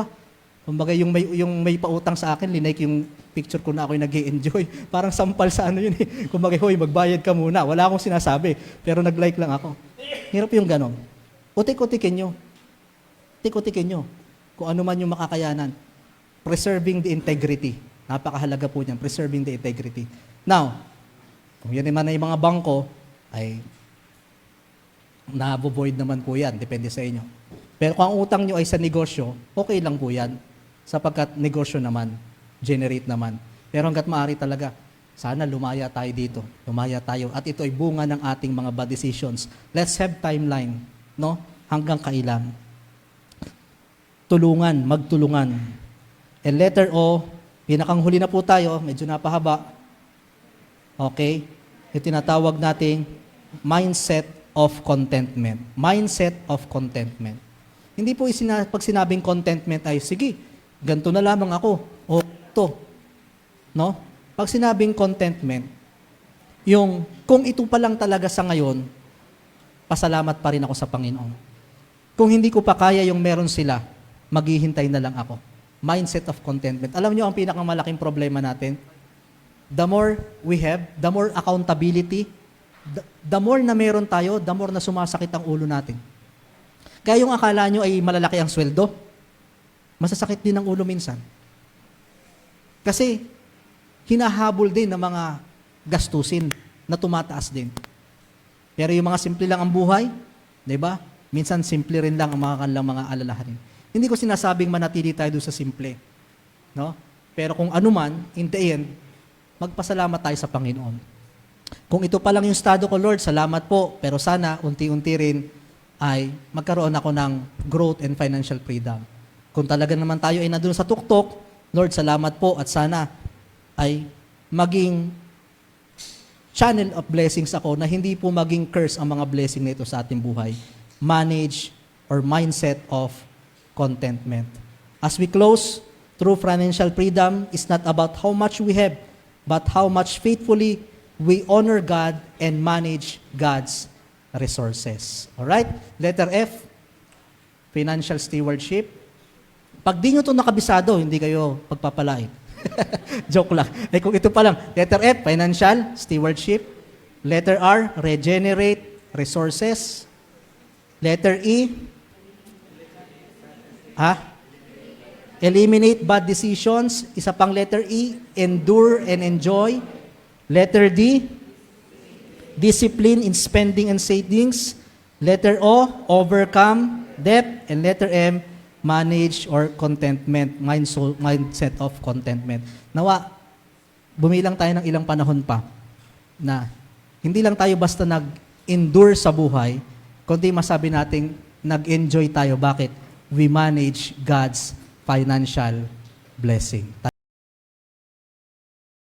Kumbaga, yung may pautang sa akin, linike yung picture ko na ako'y nag-e-enjoy. Parang sampal sa yun Kumbaga, hoy, magbayad ka muna. Wala akong sinasabi, pero nag-like lang ako. Hirap yung ganon. Utik-utikin nyo. Utik-utikin nyo. Kung ano man yung makakayanan. Preserving the integrity. Napakahalaga po niyan, preserving the integrity. Now, kung yan naman ay mga bangko, ay na-avoid naman po yan, depende sa inyo. Pero kung ang utang nyo ay sa negosyo, okay lang po yan, sapagkat negosyo naman, generate naman. Pero hanggat maaari talaga, sana lumaya tayo dito, lumaya tayo. At ito ay bunga ng ating mga bad decisions. Let's have timeline, no? Hanggang kailan. Tulungan, magtulungan. And letter O, pinakang huli na po tayo, medyo napahaba. Okay? Yung tinatawag nating mindset of contentment. Mindset of contentment. Hindi po pag sinabing contentment ay, sige, ganito na lamang ako. O ito. No? Pag sinabing contentment, yung kung ito pa lang talaga sa ngayon, pasalamat pa rin ako sa Panginoon. Kung hindi ko pa kaya yung meron sila, maghihintay na lang ako. Mindset of contentment. Alam niyo ang pinakamalaking problema natin? The more we have, the more accountability, the more na meron tayo, the more na sumasakit ang ulo natin. Kaya yung akala nyo ay malalaki ang sweldo, masasakit din ang ulo minsan. Kasi hinahabol din ng mga gastusin na tumataas din. Pero yung mga simple lang ang buhay, di ba? Minsan simple rin lang ang mga kanilang mga alalahanin. Hindi ko sinasabing manatili tayo doon sa simple. No? Pero kung ano man, in the end, magpasalamat tayo sa Panginoon. Kung ito pa lang yung estado ko, Lord, salamat po. Pero sana, unti-unti rin ay magkaroon ako ng growth and financial freedom. Kung talaga naman tayo ay nandun sa tuktok, Lord, salamat po at sana ay maging channel of blessings ako na hindi po maging curse ang mga blessing na ito sa ating buhay. Manage or mindset of contentment. As we close, true financial freedom is not about how much we have, but how much faithfully we honor God and manage God's resources. Alright? Letter F, financial stewardship. Pag di nyo ito nakabisado, hindi kayo pagpapalain. Joke lang. Eh kung ito pa lang, letter F, financial stewardship. Letter R, regenerate resources. Letter E, eliminate bad decisions. Isa pang letter E, endure and enjoy. Letter D, discipline in spending and savings. Letter O, overcome debt. And letter M, manage or contentment, mindset of contentment. Nawa, bumilang tayo ng ilang panahon pa na hindi lang tayo basta nag-endure sa buhay, kundi masabi nating nag-enjoy tayo. Bakit? We manage God's financial blessing.